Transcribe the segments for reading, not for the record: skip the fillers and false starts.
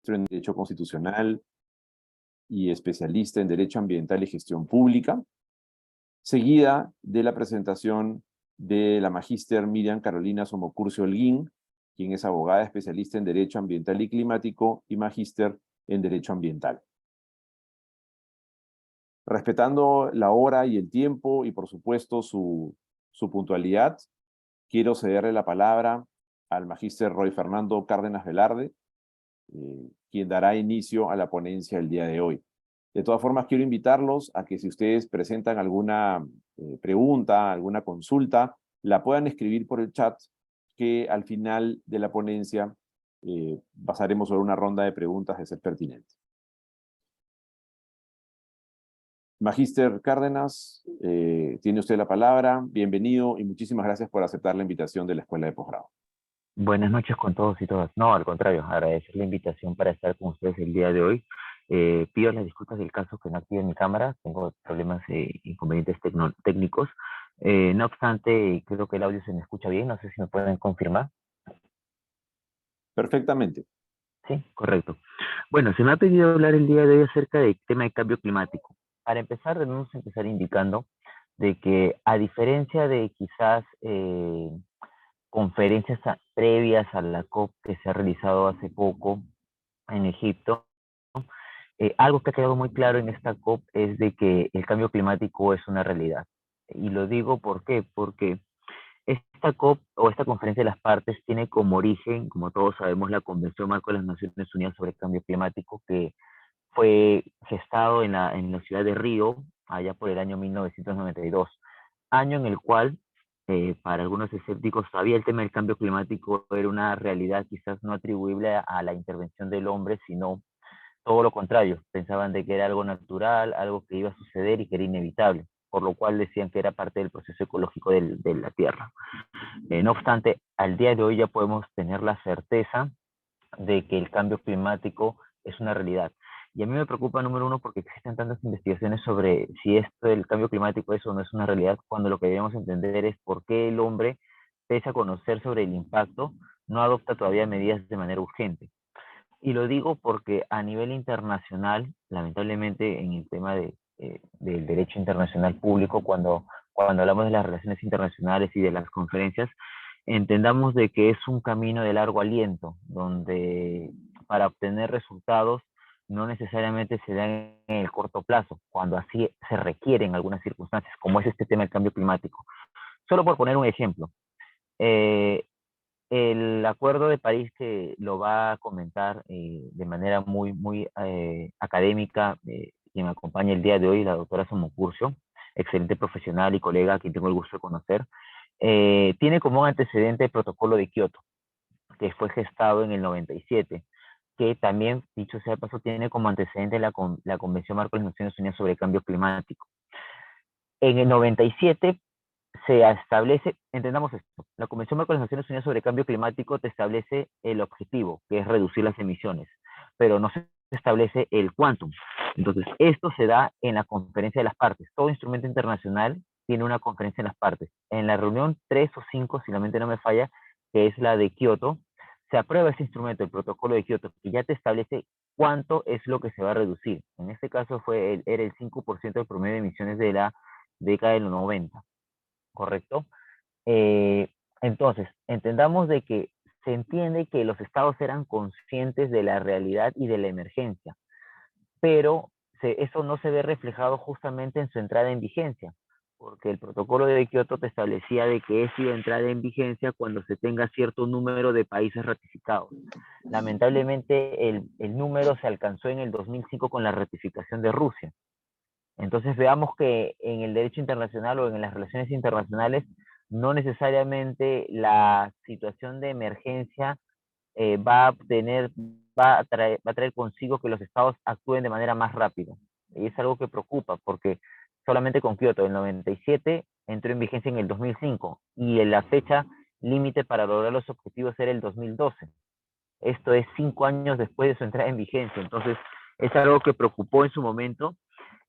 magíster en Derecho Constitucional y especialista en Derecho Ambiental y Gestión Pública, seguida de la presentación de la magíster Miriam Carolina Somocurcio Holguín, quien es abogada especialista en Derecho Ambiental y Climático y magíster en Derecho Ambiental. Respetando la hora y el tiempo y, por supuesto, su puntualidad, quiero cederle la palabra al magíster Roy Fernando Cárdenas Velarde, quien dará inicio a la ponencia el día de hoy. De todas formas, quiero invitarlos a que si ustedes presentan alguna pregunta, alguna consulta, la puedan escribir por el chat, que al final de la ponencia pasaremos sobre una ronda de preguntas de ser pertinente. Magíster Cárdenas, tiene usted la palabra. Bienvenido y muchísimas gracias por aceptar la invitación de la Escuela de Posgrado. Buenas noches con todos y todas. No, al contrario, agradecer la invitación para estar con ustedes el día de hoy. Pido las disculpas del caso que no active mi cámara, tengo problemas inconvenientes técnicos. No obstante, creo que el audio se me escucha bien, no sé si me pueden confirmar. Perfectamente. Sí, correcto. Bueno, se me ha pedido hablar el día de hoy acerca del tema de cambio climático. Para empezar, debemos empezar indicando de que, a diferencia de quizás conferencias previas a la COP que se ha realizado hace poco en Egipto, algo que ha quedado muy claro en esta COP es de que el cambio climático es una realidad. Y lo digo ¿por qué? Porque esta COP o esta conferencia de las partes tiene como origen, como todos sabemos, la Convención Marco de las Naciones Unidas sobre el Cambio Climático, que fue gestado en la ciudad de Río, allá por el año 1992, año en el cual, para algunos escépticos, todavía el tema del cambio climático era una realidad quizás no atribuible a la intervención del hombre, sino todo lo contrario. Pensaban de que era algo natural, algo que iba a suceder y que era inevitable, por lo cual decían que era parte del proceso ecológico de la Tierra. No obstante, al día de hoy ya podemos tener la certeza de que el cambio climático es una realidad. Y a mí me preocupa, número uno, porque existen tantas investigaciones sobre si esto del cambio climático es o no es una realidad, cuando lo que debemos entender es por qué el hombre, pese a conocer sobre el impacto, no adopta todavía medidas de manera urgente. Y lo digo porque a nivel internacional, lamentablemente en el tema del derecho internacional público, cuando hablamos de las relaciones internacionales y de las conferencias, entendamos de que es un camino de largo aliento, donde para obtener resultados no necesariamente se dan en el corto plazo, cuando así se requiere en algunas circunstancias, como es este tema del cambio climático. Solo por poner un ejemplo, eh, el Acuerdo de París, que lo va a comentar de manera muy académica, quien me acompaña el día de hoy, la doctora Somocurcio, excelente profesional y colega a quien tengo el gusto de conocer, tiene como un antecedente el Protocolo de Kioto, que fue gestado en el 97, que también, dicho sea de paso, tiene como antecedente la Convención Marco de las Naciones Unidas sobre el Cambio Climático. En el 97 se establece, entendamos esto, la Convención Marco de las Naciones Unidas sobre el Cambio Climático te establece el objetivo, que es reducir las emisiones, pero no se establece el quantum. Entonces, esto se da en la conferencia de las partes. Todo instrumento internacional tiene una conferencia de las partes. En la reunión 3 o 5, si la mente no me falla, que es la de Kioto, se aprueba ese instrumento, el protocolo de Kioto, que ya te establece cuánto es lo que se va a reducir. En este caso era el 5% del promedio de emisiones de la década de los 90. ¿Correcto? Entonces, entendamos de que se entiende que los estados eran conscientes de la realidad y de la emergencia, pero eso no se ve reflejado justamente en su entrada en vigencia, porque el protocolo de Kioto te establecía de que eso iba a entrar en vigencia cuando se tenga cierto número de países ratificados. Lamentablemente, el número se alcanzó en el 2005 con la ratificación de Rusia. Entonces veamos que en el derecho internacional o en las relaciones internacionales no necesariamente la situación de emergencia va a traer consigo que los estados actúen de manera más rápida. Y es algo que preocupa porque solamente con Kioto el 97 entró en vigencia en el 2005 y la fecha límite para lograr los objetivos era el 2012. Esto es 5 años después de su entrada en vigencia. Entonces es algo que preocupó en su momento.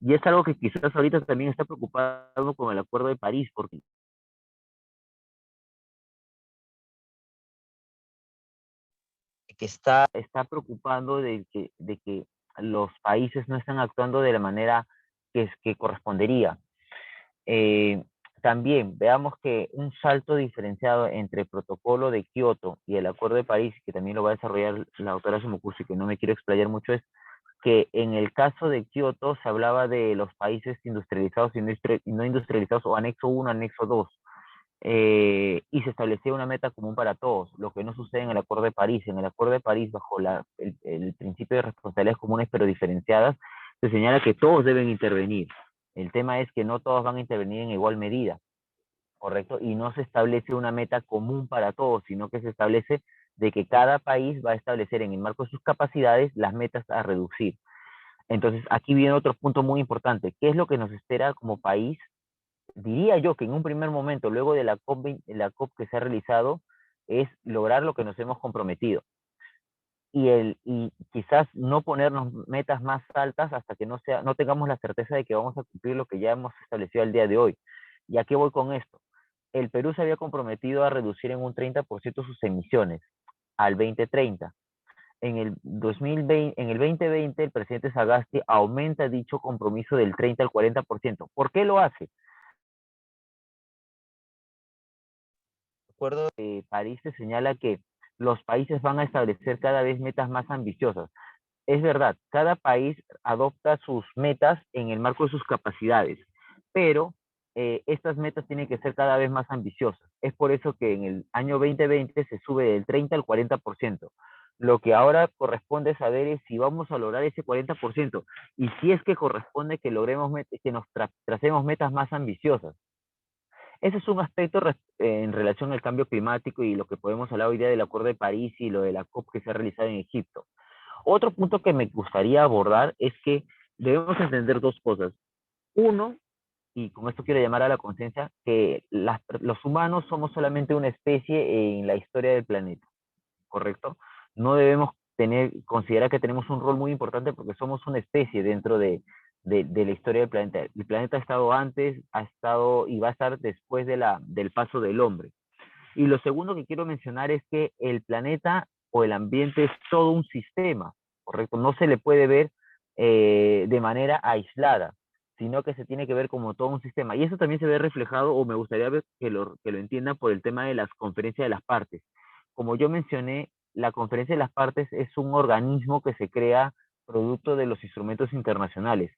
Y es algo que quizás ahorita también está preocupado con el Acuerdo de París, porque que está preocupando de que los países no están actuando de la manera que correspondería. Eh, También veamos que un salto diferenciado entre el protocolo de Kioto y el Acuerdo de París, que también lo va a desarrollar la doctora Sumokushi, que no me quiero explayar mucho, es que en el caso de Kioto se hablaba de los países industrializados y no industrializados, o anexo 1, anexo 2, y se establecía una meta común para todos, lo que no sucede en el Acuerdo de París. En el Acuerdo de París, bajo el principio de responsabilidades comunes pero diferenciadas, se señala que todos deben intervenir. El tema es que no todos van a intervenir en igual medida, ¿correcto? Y no se establece una meta común para todos, sino que se establece de que cada país va a establecer en el marco de sus capacidades las metas a reducir. Entonces, aquí viene otro punto muy importante. ¿Qué es lo que nos espera como país? Diría yo que en un primer momento, luego de la COP que se ha realizado, es lograr lo que nos hemos comprometido. Y quizás no ponernos metas más altas hasta que no tengamos la certeza de que vamos a cumplir lo que ya hemos establecido al día de hoy. ¿Y a qué voy con esto? El Perú se había comprometido a reducir en un 30% sus emisiones al 2030. En el 2020, el presidente Sagasti aumenta dicho compromiso del 30 al 40%. ¿Por qué lo hace? El acuerdo de París se señala que los países van a establecer cada vez metas más ambiciosas. Es verdad, cada país adopta sus metas en el marco de sus capacidades, pero estas metas tienen que ser cada vez más ambiciosas. Es por eso que en el año 2020 se sube del 30 al 40%. Lo que ahora corresponde saber es si vamos a lograr ese 40% y si es que corresponde que logremos que nos tracemos metas más ambiciosas. Ese es un aspecto en relación al cambio climático y lo que podemos hablar hoy día del Acuerdo de París y lo de la COP que se ha realizado en Egipto. Otro punto que me gustaría abordar es que debemos entender dos cosas. Uno, y con esto quiero llamar a la conciencia, que los humanos somos solamente una especie en la historia del planeta, ¿correcto? No debemos considerar que tenemos un rol muy importante porque somos una especie dentro de la historia del planeta. El planeta ha estado antes, ha estado y va a estar después del paso del hombre. Y lo segundo que quiero mencionar es que el planeta o el ambiente es todo un sistema, ¿correcto? No se le puede ver de manera aislada, sino que se tiene que ver como todo un sistema. Y eso también se ve reflejado, o me gustaría ver que lo entiendan por el tema de las conferencias de las partes. Como yo mencioné, la conferencia de las partes es un organismo que se crea producto de los instrumentos internacionales.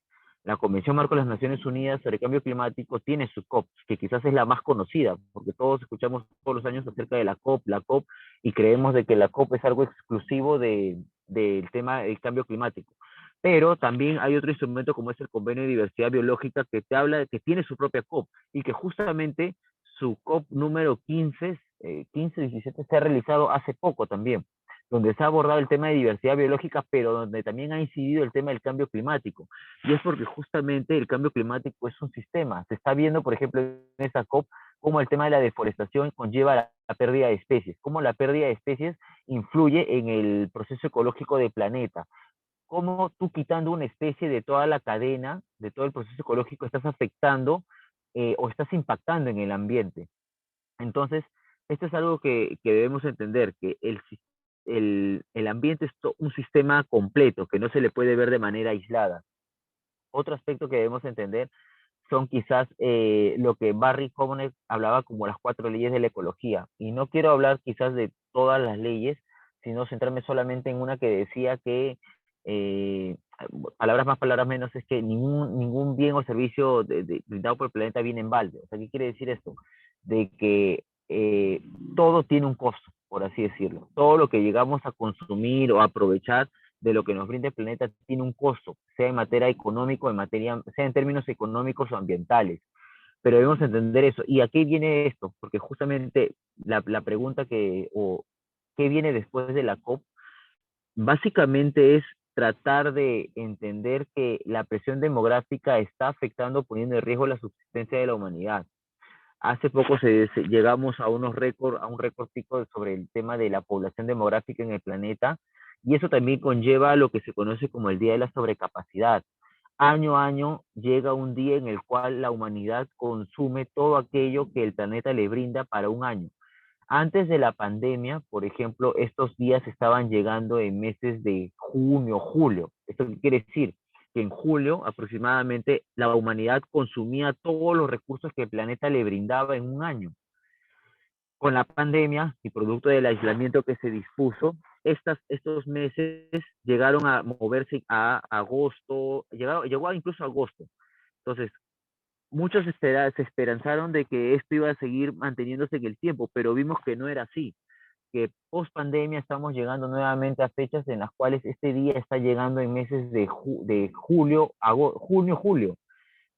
La Convención Marco de las Naciones Unidas sobre Cambio Climático tiene su COP, que quizás es la más conocida, porque todos escuchamos todos los años acerca de la COP, y creemos de que la COP es algo exclusivo del tema del cambio climático. Pero también hay otro instrumento como es el Convenio de Diversidad Biológica que te habla de que tiene su propia COP y que justamente su COP número 15, 17 se ha realizado hace poco también, donde se ha abordado el tema de diversidad biológica, pero donde también ha incidido el tema del cambio climático. Y es porque justamente el cambio climático es un sistema. Se está viendo, por ejemplo, en esta COP, cómo el tema de la deforestación conlleva la pérdida de especies, cómo la pérdida de especies influye en el proceso ecológico del planeta, cómo tú quitando una especie de toda la cadena, de todo el proceso ecológico, estás afectando o estás impactando en el ambiente. Entonces, esto es algo que debemos entender, que el ambiente es un sistema completo, que no se le puede ver de manera aislada. Otro aspecto que debemos entender son quizás lo que Barry Commoner hablaba como las 4 leyes de la ecología. Y no quiero hablar quizás de todas las leyes, sino centrarme solamente en una que decía que, eh, palabras más, palabras menos, es que ningún bien o servicio brindado por el planeta viene en balde. O sea, ¿qué quiere decir esto? De que todo tiene un costo, por así decirlo. Todo lo que llegamos a consumir o a aprovechar de lo que nos brinda el planeta tiene un costo, sea en materia económica, sea en términos económicos o ambientales. Pero debemos entender eso. ¿Y a qué viene esto? Porque justamente la pregunta o qué viene después de la COP, básicamente es tratar de entender que la presión demográfica está afectando, poniendo en riesgo la subsistencia de la humanidad. Hace poco llegamos a a un récord pico sobre el tema de la población demográfica en el planeta, y eso también conlleva lo que se conoce como el Día de la Sobrecapacidad. Año a año llega un día en el cual la humanidad consume todo aquello que el planeta le brinda para un año. Antes de la pandemia, por ejemplo, estos días estaban llegando en meses de junio, julio. ¿Esto qué quiere decir? Que en julio aproximadamente la humanidad consumía todos los recursos que el planeta le brindaba en un año. Con la pandemia y producto del aislamiento que se dispuso, estos meses llegaron a moverse a agosto, llegó incluso a agosto. Entonces, muchos se esperanzaron de que esto iba a seguir manteniéndose en el tiempo, pero vimos que no era así, que post pandemia estamos llegando nuevamente a fechas en las cuales este día está llegando en meses de julio, junio, julio.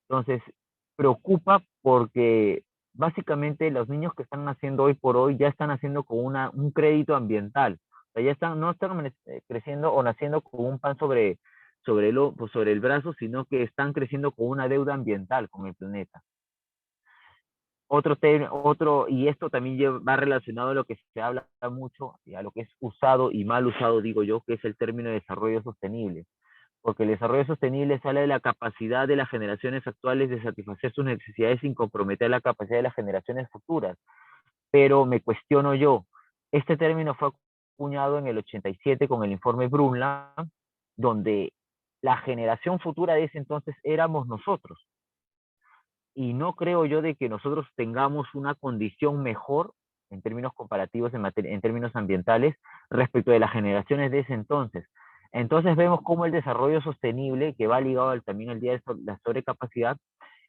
Entonces, preocupa porque básicamente los niños que están naciendo hoy por hoy ya están naciendo con un crédito ambiental. O sea, no están creciendo o naciendo con un pan sobre el brazo, sino que están creciendo con una deuda ambiental con el planeta. Y esto también va relacionado a lo que se habla mucho, y a lo que es usado y mal usado, digo yo, que es el término de desarrollo sostenible. Porque el desarrollo sostenible sale de la capacidad de las generaciones actuales de satisfacer sus necesidades sin comprometer la capacidad de las generaciones futuras. Pero me cuestiono yo, este término fue acuñado en el 87 con el informe Brundtland, donde la generación futura de ese entonces éramos nosotros. Y no creo yo de que nosotros tengamos una condición mejor en términos comparativos, en términos ambientales, respecto de las generaciones de ese entonces. Entonces vemos cómo el desarrollo sostenible, que va ligado también al día de la sobrecapacidad,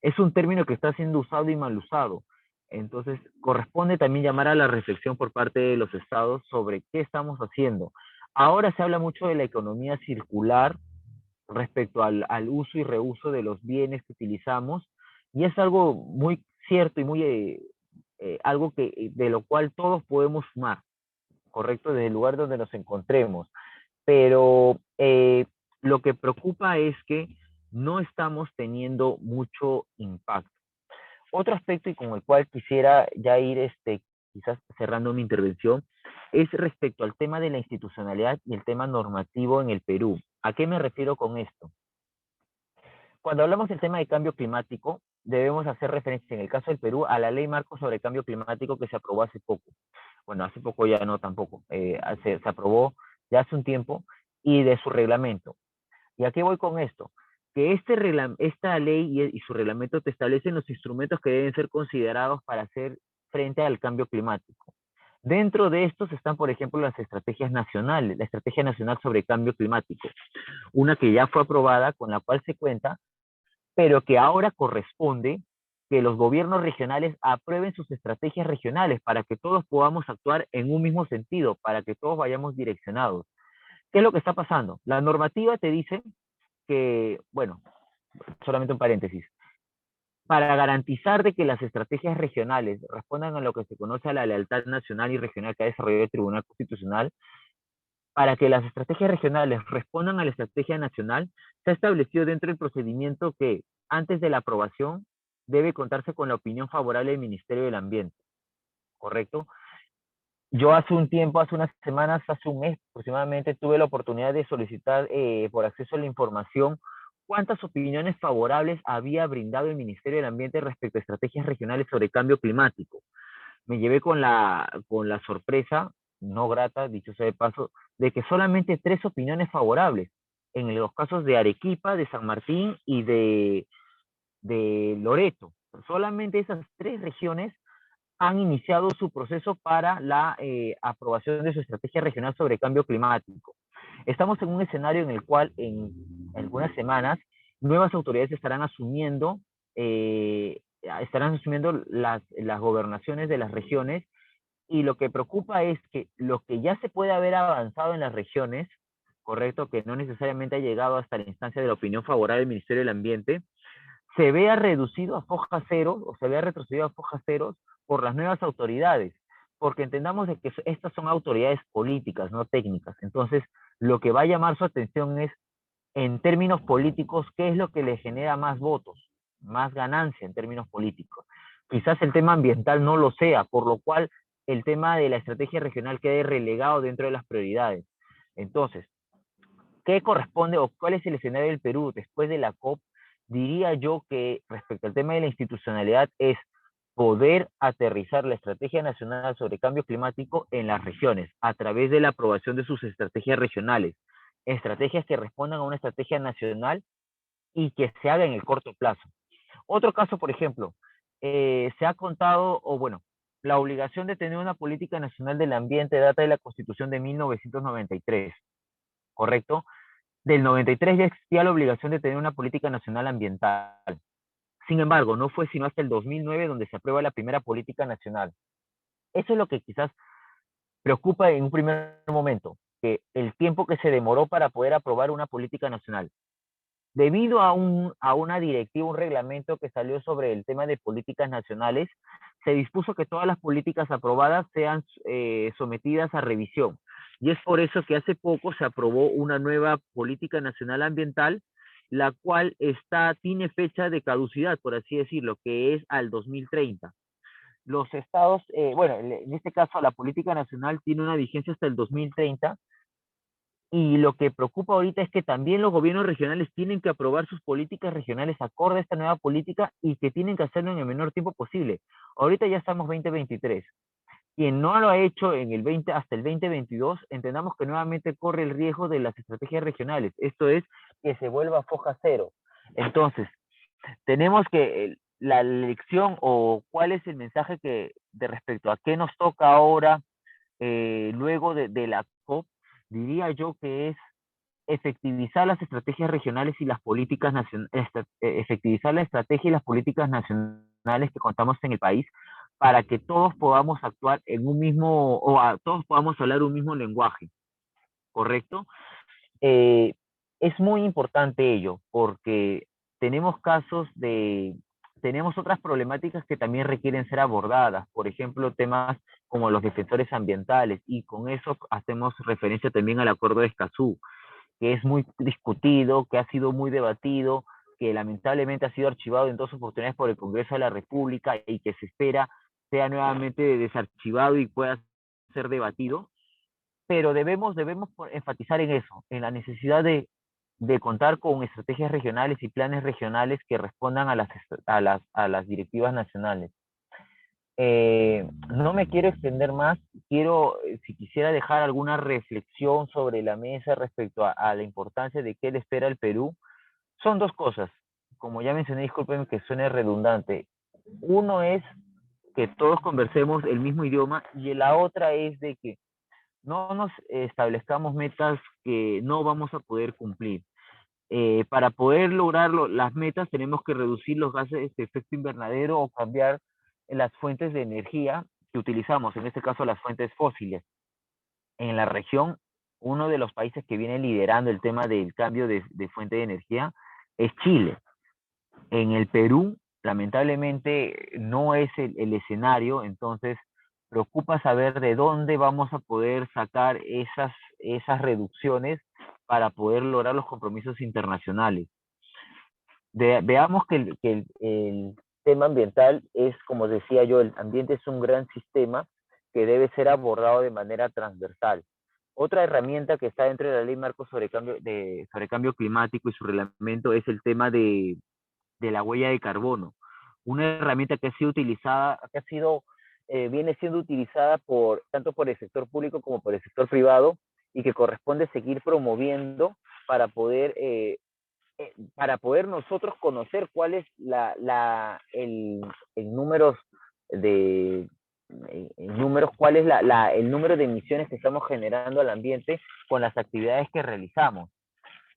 es un término que está siendo usado y mal usado. Entonces, corresponde también llamar a la reflexión por parte de los estados sobre qué estamos haciendo. Ahora se habla mucho de la economía circular respecto al uso y reuso de los bienes que utilizamos, y es algo muy cierto y muy algo de lo cual todos podemos sumar, ¿correcto? Desde el lugar donde nos encontremos. Pero lo que preocupa es que no estamos teniendo mucho impacto. Otro aspecto y con el cual quisiera ya ir quizás cerrando mi intervención es respecto al tema de la institucionalidad y el tema normativo en el Perú. ¿A qué me refiero con esto? Cuando hablamos del tema de cambio climático, debemos hacer referencia, en el caso del Perú, a la ley marco sobre cambio climático que se aprobó hace poco. Bueno, hace poco ya no tampoco. Se aprobó ya hace un tiempo, y de su reglamento. ¿Y a qué voy con esto? Que esta ley y su reglamento te establecen los instrumentos que deben ser considerados para hacer frente al cambio climático. Dentro de estos están, por ejemplo, las estrategias nacionales, la Estrategia Nacional sobre Cambio Climático, una que ya fue aprobada, con la cual se cuenta, pero que ahora corresponde que los gobiernos regionales aprueben sus estrategias regionales para que todos podamos actuar en un mismo sentido, para que todos vayamos direccionados. ¿Qué es lo que está pasando? La normativa te dice que, bueno, solamente un paréntesis, para garantizar de que las estrategias regionales respondan a lo que se conoce a la lealtad nacional y regional que ha desarrollado el Tribunal Constitucional, para que las estrategias regionales respondan a la estrategia nacional, se ha establecido dentro del procedimiento que, antes de la aprobación, debe contarse con la opinión favorable del Ministerio del Ambiente, ¿correcto? Yo hace un tiempo, hace unas semanas, hace un mes aproximadamente, tuve la oportunidad de solicitar por acceso a la información cuántas opiniones favorables había brindado el Ministerio del Ambiente respecto a estrategias regionales sobre cambio climático. Me llevé con la sorpresa, no grata, dicho sea de paso, de que solamente 3 opiniones favorables, en los casos de Arequipa, de San Martín y de Loreto. Solamente esas 3 regiones han iniciado su proceso para la aprobación de su estrategia regional sobre cambio climático. Estamos en un escenario en el cual en algunas semanas nuevas autoridades estarán asumiendo las gobernaciones de las regiones, y lo que preocupa es que lo que ya se puede haber avanzado en las regiones, correcto, que no necesariamente ha llegado hasta la instancia de la opinión favorable del Ministerio del Ambiente, se vea reducido a foja cero o se vea retrocedido a foja cero por las nuevas autoridades, porque entendamos de que estas son autoridades políticas, no técnicas. Entonces, lo que va a llamar su atención es, en términos políticos, qué es lo que le genera más votos, más ganancia en términos políticos. Quizás el tema ambiental no lo sea, por lo cual el tema de la estrategia regional quede relegado dentro de las prioridades. Entonces, ¿qué corresponde o cuál es el escenario del Perú después de la COP? Diría yo que respecto al tema de la institucionalidad es poder aterrizar la Estrategia Nacional sobre Cambio Climático en las regiones, a través de la aprobación de sus estrategias regionales, estrategias que respondan a una estrategia nacional y que se haga en el corto plazo. Otro caso, por ejemplo, se ha contado, o bueno, la obligación de tener una política nacional del ambiente data de la Constitución de 1993, ¿correcto? Del 93 ya existía la obligación de tener una política nacional ambiental. Sin embargo, no fue sino hasta el 2009 donde se aprueba la primera política nacional. Eso es lo que quizás preocupa en un primer momento, que el tiempo que se demoró para poder aprobar una política nacional. Debido a una directiva, un reglamento que salió sobre el tema de políticas nacionales, se dispuso que todas las políticas aprobadas sean sometidas a revisión. Y es por eso que hace poco se aprobó una nueva política nacional ambiental, la cual tiene fecha de caducidad, por así decirlo, que es al 2030. Los estados, bueno, en este caso la política nacional tiene una vigencia hasta el 2030, y lo que preocupa ahorita es que también los gobiernos regionales tienen que aprobar sus políticas regionales acorde a esta nueva política y que tienen que hacerlo en el menor tiempo posible. Ahorita ya estamos 2023. Quien no lo ha hecho en el 20 hasta el 2022, entendamos que nuevamente corre el riesgo de las estrategias regionales. Esto es que se vuelva foja cero. Entonces, tenemos que la elección o cuál es el mensaje que de respecto a qué nos toca ahora luego de la COP, diría yo que es efectivizar las estrategias regionales y las políticas nacionales, efectivizar la estrategia y las políticas nacionales que contamos en el país para que todos podamos actuar en un mismo, todos podamos hablar un mismo lenguaje, ¿correcto? Eh, es muy importante ello porque tenemos tenemos otras problemáticas que también requieren ser abordadas, por ejemplo, temas como los defensores ambientales, y con eso hacemos referencia también al Acuerdo de Escazú, que es muy discutido, que ha sido muy debatido, que lamentablemente ha sido archivado en dos oportunidades por el Congreso de la República y que se espera sea nuevamente desarchivado y pueda ser debatido, pero debemos enfatizar en eso, en la necesidad de contar con estrategias regionales y planes regionales que respondan a las directivas nacionales. No me quiero extender más, si quisiera dejar alguna reflexión sobre la mesa respecto a la importancia de qué le espera el Perú, son dos cosas. Como ya mencioné, discúlpenme que suene redundante. Uno es que todos conversemos el mismo idioma, y la otra es de que no nos establezcamos metas que no vamos a poder cumplir. Para poder lograr las metas tenemos que reducir los gases de efecto invernadero o cambiar las fuentes de energía que utilizamos, en este caso las fuentes fósiles. En la región, uno de los países que viene liderando el tema del cambio de fuente de energía es Chile. En el Perú, lamentablemente, no es el escenario, entonces preocupa saber de dónde vamos a poder sacar esas reducciones para poder lograr los compromisos internacionales. Veamos que el tema ambiental es, como decía yo, el ambiente es un gran sistema que debe ser abordado de manera transversal. Otra herramienta que está dentro de la Ley Marco sobre cambio climático y su reglamento es el tema de la huella de carbono. Una herramienta que ha sido utilizada, viene siendo utilizada tanto por el sector público como por el sector privado, y que corresponde seguir promoviendo para poder nosotros conocer cuál es el número cuál es el número de emisiones que estamos generando al ambiente con las actividades que realizamos.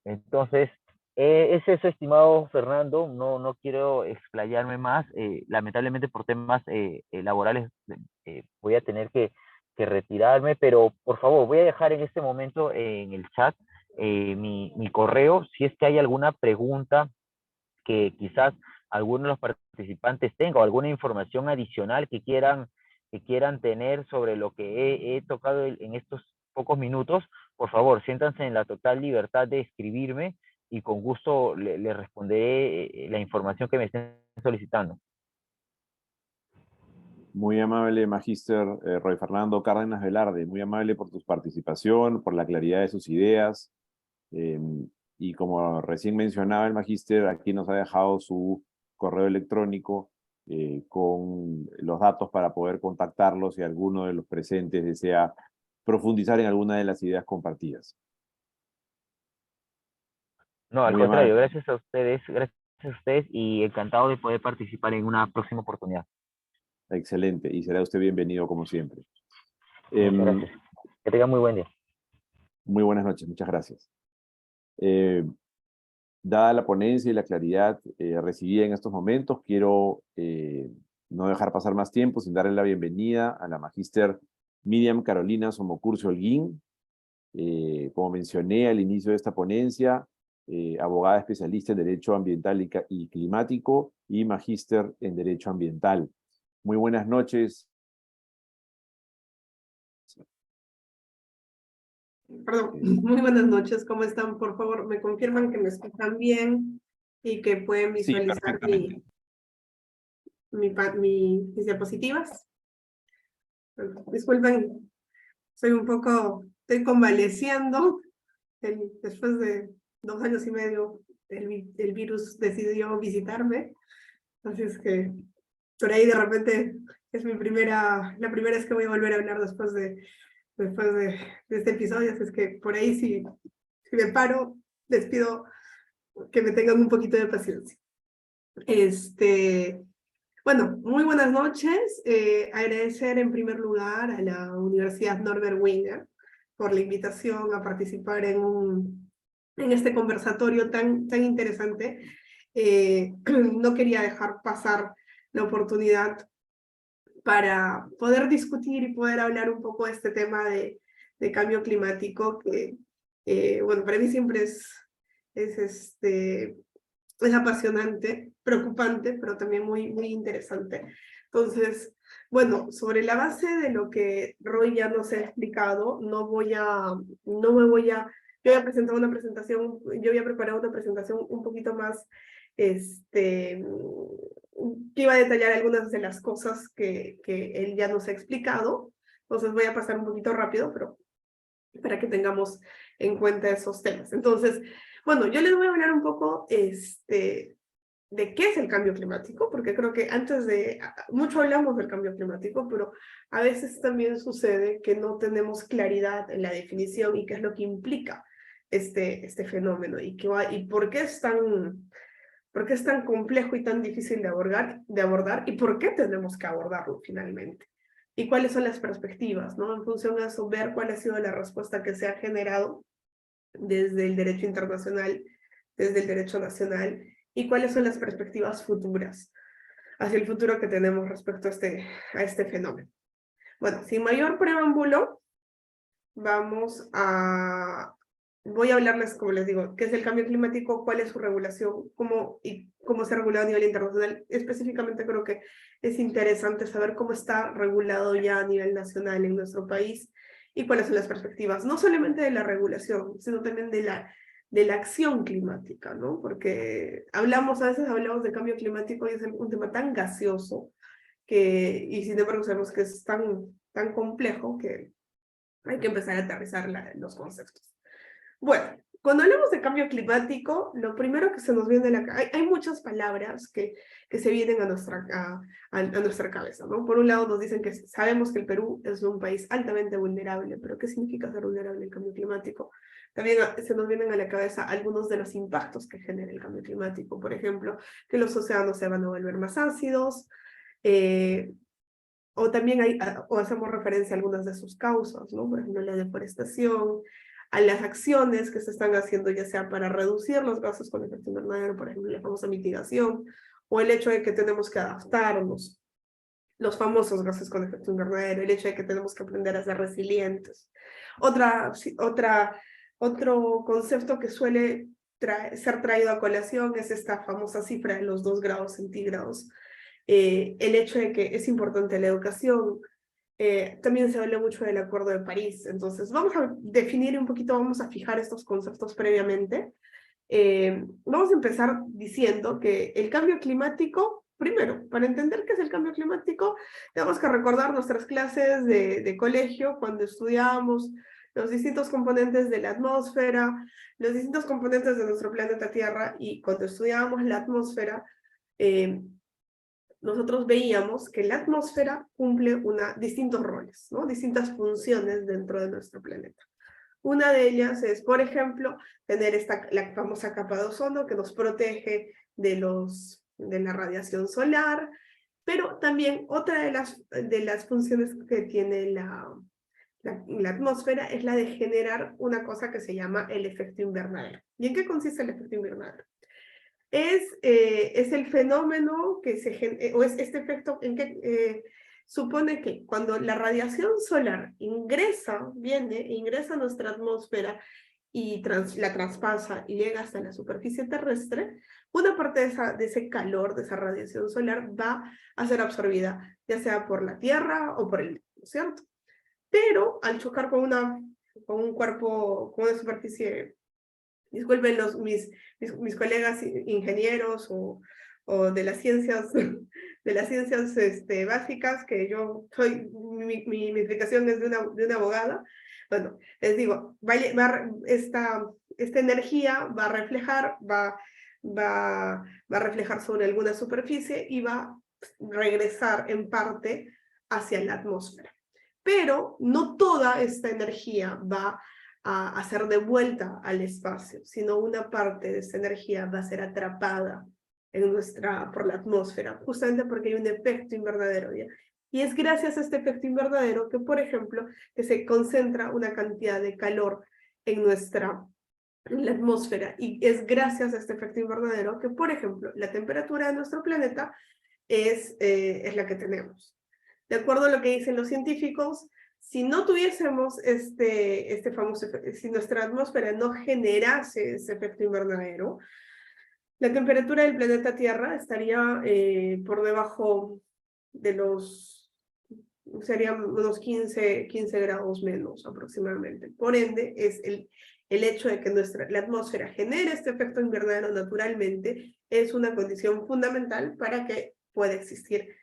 Entonces, es eso, estimado Fernando, no quiero explayarme más, lamentablemente por temas laborales voy a tener que retirarme, pero por favor, voy a dejar en este momento en el chat mi correo, si es que hay alguna pregunta que quizás alguno de los participantes tenga, o alguna información adicional que quieran tener sobre lo que he tocado en estos pocos minutos, por favor, siéntanse en la total libertad de escribirme y con gusto le responderé la información que me estén solicitando. Muy amable, Magíster Roy Fernando Cárdenas Velarde, muy amable por tu participación, por la claridad de sus ideas. Y como recién mencionaba el Magíster, aquí nos ha dejado su correo electrónico con los datos para poder contactarlos si alguno de los presentes desea profundizar en alguna de las ideas compartidas. No, al Muy amable. contrario, gracias a ustedes y encantado de poder participar en una próxima oportunidad. Excelente, y será usted bienvenido como siempre. Muchas gracias. Que tenga muy buen día. Muy buenas noches, muchas gracias. Dada la ponencia y la claridad recibida en estos momentos, quiero no dejar pasar más tiempo sin darle la bienvenida a la magíster Miriam Carolina Somocurcio Holguín. Como mencioné al inicio de esta ponencia, abogada especialista en Derecho Ambiental y Climático y magíster en Derecho Ambiental. Muy buenas noches. Perdón, muy buenas noches, ¿cómo están? Por favor, me confirman que me escuchan bien y que pueden Sí, visualizar perfectamente. mis diapositivas. Disculpen, estoy convaleciendo. Después de 2 años y medio, el virus decidió visitarme. Así es que por ahí de repente es la primera vez que voy a volver a hablar después de este episodio, así es que por ahí si me paro, les pido que me tengan un poquito de paciencia. Bueno, muy buenas noches. Agradecer en primer lugar a la Universidad Norbert Wiener por la invitación a participar en este conversatorio tan interesante. No quería dejar pasar la oportunidad para poder discutir y poder hablar un poco de este tema de cambio climático, que, bueno, para mí siempre es apasionante, preocupante, pero también muy interesante. Entonces, bueno, sobre la base de lo que Roy ya nos ha explicado, yo había presentado una presentación, yo había preparado una presentación un poquito más, que iba a detallar algunas de las cosas que él ya nos ha explicado. Entonces voy a pasar un poquito rápido, pero para que tengamos en cuenta esos temas. Entonces, bueno, yo les voy a hablar un poco de qué es el cambio climático, porque creo que mucho hablamos del cambio climático, pero a veces también sucede que no tenemos claridad en la definición y qué es lo que implica este fenómeno y por qué es tan complejo y tan difícil de abordar y por qué tenemos que abordarlo finalmente. Y cuáles son las perspectivas, ¿no? En función de eso, ver cuál ha sido la respuesta que se ha generado desde el derecho internacional, desde el derecho nacional, y cuáles son las perspectivas futuras, hacia el futuro que tenemos respecto a este fenómeno. Bueno, sin mayor preámbulo, voy a hablarles, como les digo, qué es el cambio climático, cuál es su regulación, cómo se ha regulado a nivel internacional. Específicamente creo que es interesante saber cómo está regulado ya a nivel nacional en nuestro país y cuáles son las perspectivas, no solamente de la regulación, sino también de la acción climática, ¿no? Porque a veces hablamos de cambio climático y es un tema tan gaseoso y sin embargo sabemos que es tan complejo que hay que empezar a aterrizar los conceptos. Bueno, cuando hablamos de cambio climático, lo primero que se nos viene a la cabeza, hay muchas palabras que se vienen a nuestra cabeza, ¿no? Por un lado nos dicen que sabemos que el Perú es un país altamente vulnerable, pero ¿qué significa ser vulnerable al cambio climático? También se nos vienen a la cabeza algunos de los impactos que genera el cambio climático, por ejemplo, que los océanos se van a volver más ácidos, o también hacemos referencia a algunas de sus causas, ¿no? Por ejemplo, la deforestación, a las acciones que se están haciendo, ya sea para reducir los gases con efecto invernadero, por ejemplo, la famosa mitigación, o el hecho de que tenemos que adaptarnos, los famosos gases con efecto invernadero, el hecho de que tenemos que aprender a ser resilientes. Otro concepto que suele ser traído a colación es esta famosa cifra de los 2 grados centígrados. El hecho de que es importante la educación. También se habla mucho del Acuerdo de París. Entonces, vamos a definir un poquito, vamos a fijar estos conceptos previamente. Vamos a empezar diciendo que el cambio climático, primero, para entender qué es el cambio climático, tenemos que recordar nuestras clases de colegio, cuando estudiábamos los distintos componentes de la atmósfera, los distintos componentes de nuestro planeta Tierra, y cuando estudiábamos la atmósfera, nosotros veíamos que la atmósfera cumple distintos roles, ¿no? Distintas funciones dentro de nuestro planeta. Una de ellas es, por ejemplo, tener la famosa capa de ozono que nos protege de la radiación solar, pero también otra de las funciones que tiene la atmósfera es la de generar una cosa que se llama el efecto invernadero. ¿Y en qué consiste el efecto invernadero? Es el fenómeno que o es este efecto en que supone que cuando la radiación solar ingresa a nuestra atmósfera y la traspasa y llega hasta la superficie terrestre, una parte de ese calor, de esa radiación solar, va a ser absorbida, ya sea por la Tierra o por el, ¿cierto? Pero al chocar con un cuerpo, con una superficie, disculpen mis colegas ingenieros o de las ciencias, básicas, que yo soy, mi explicación es de una abogada. Bueno, les digo, esta energía va a reflejar sobre alguna superficie y va a regresar en parte hacia la atmósfera. Pero no toda esta energía va a ser devuelta al espacio, sino una parte de esta energía va a ser atrapada por la atmósfera, justamente porque hay un efecto invernadero, ¿ya? Y es gracias a este efecto invernadero que, por ejemplo, que se concentra una cantidad de calor en la atmósfera, y es gracias a este efecto invernadero que, por ejemplo, la temperatura de nuestro planeta es la que tenemos. De acuerdo a lo que dicen los científicos, si no tuviésemos si nuestra atmósfera no generase ese efecto invernadero, la temperatura del planeta Tierra estaría por debajo serían unos 15 grados menos aproximadamente. Por ende, es el hecho de que la atmósfera genere este efecto invernadero naturalmente es una condición fundamental para que pueda existir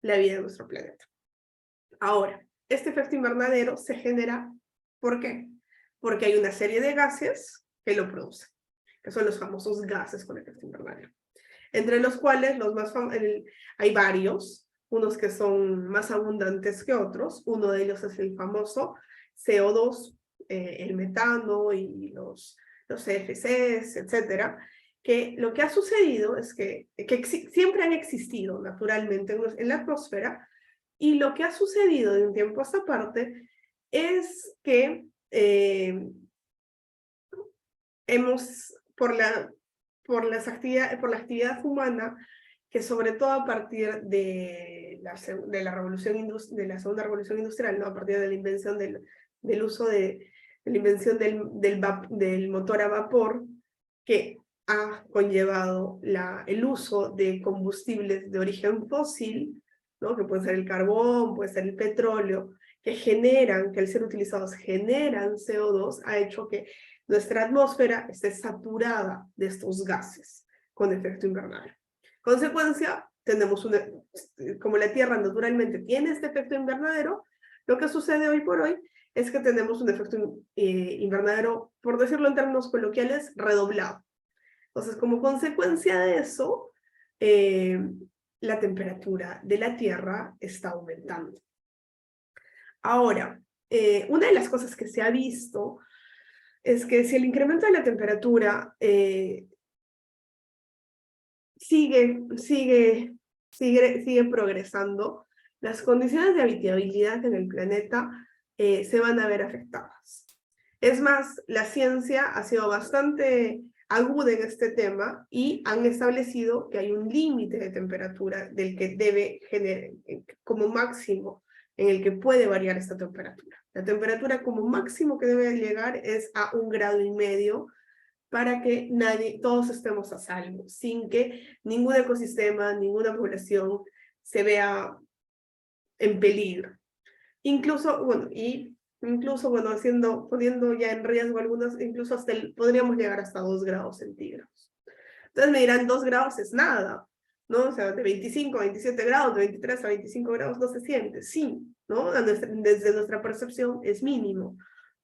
la vida en nuestro planeta. Ahora, este efecto invernadero se genera, ¿por qué? Porque hay una serie de gases que lo producen, que son los famosos gases con efecto invernadero, entre los cuales hay varios, unos que son más abundantes que otros. Uno de ellos es el famoso CO2, el metano y los CFCs, etcétera, que lo que ha sucedido es que siempre han existido naturalmente en la atmósfera, y lo que ha sucedido de un tiempo a esta parte es que por la actividad humana, que sobre todo a partir de la segunda revolución industrial, ¿no? A partir de la invención del motor a vapor, que ha conllevado el uso de combustibles de origen fósil, ¿no? Que puede ser el carbón, puede ser el petróleo, que al ser utilizados generan CO2, ha hecho que nuestra atmósfera esté saturada de estos gases con efecto invernadero. Consecuencia, como la Tierra naturalmente tiene este efecto invernadero, lo que sucede hoy por hoy es que tenemos un efecto invernadero, por decirlo en términos coloquiales, redoblado. Entonces, como consecuencia de eso, la temperatura de la Tierra está aumentando. Ahora, una de las cosas que se ha visto es que si el incremento de la temperatura sigue progresando, las condiciones de habitabilidad en el planeta se van a ver afectadas. Es más, la ciencia ha sido bastante aguda en este tema y han establecido que hay un límite de temperatura del que debe generar como máximo, en el que puede variar esta temperatura. La temperatura como máximo que debe llegar es a 1,5 grados para que todos estemos a salvo, sin que ningún ecosistema, ninguna población se vea en peligro. Incluso, poniendo ya en riesgo algunos, incluso podríamos llegar hasta 2 grados centígrados. Entonces me dirán, 2 grados es nada, ¿no? O sea, de 25 a 27 grados, de 23 a 25 grados no se siente. Sí, ¿no? Desde nuestra percepción es mínimo,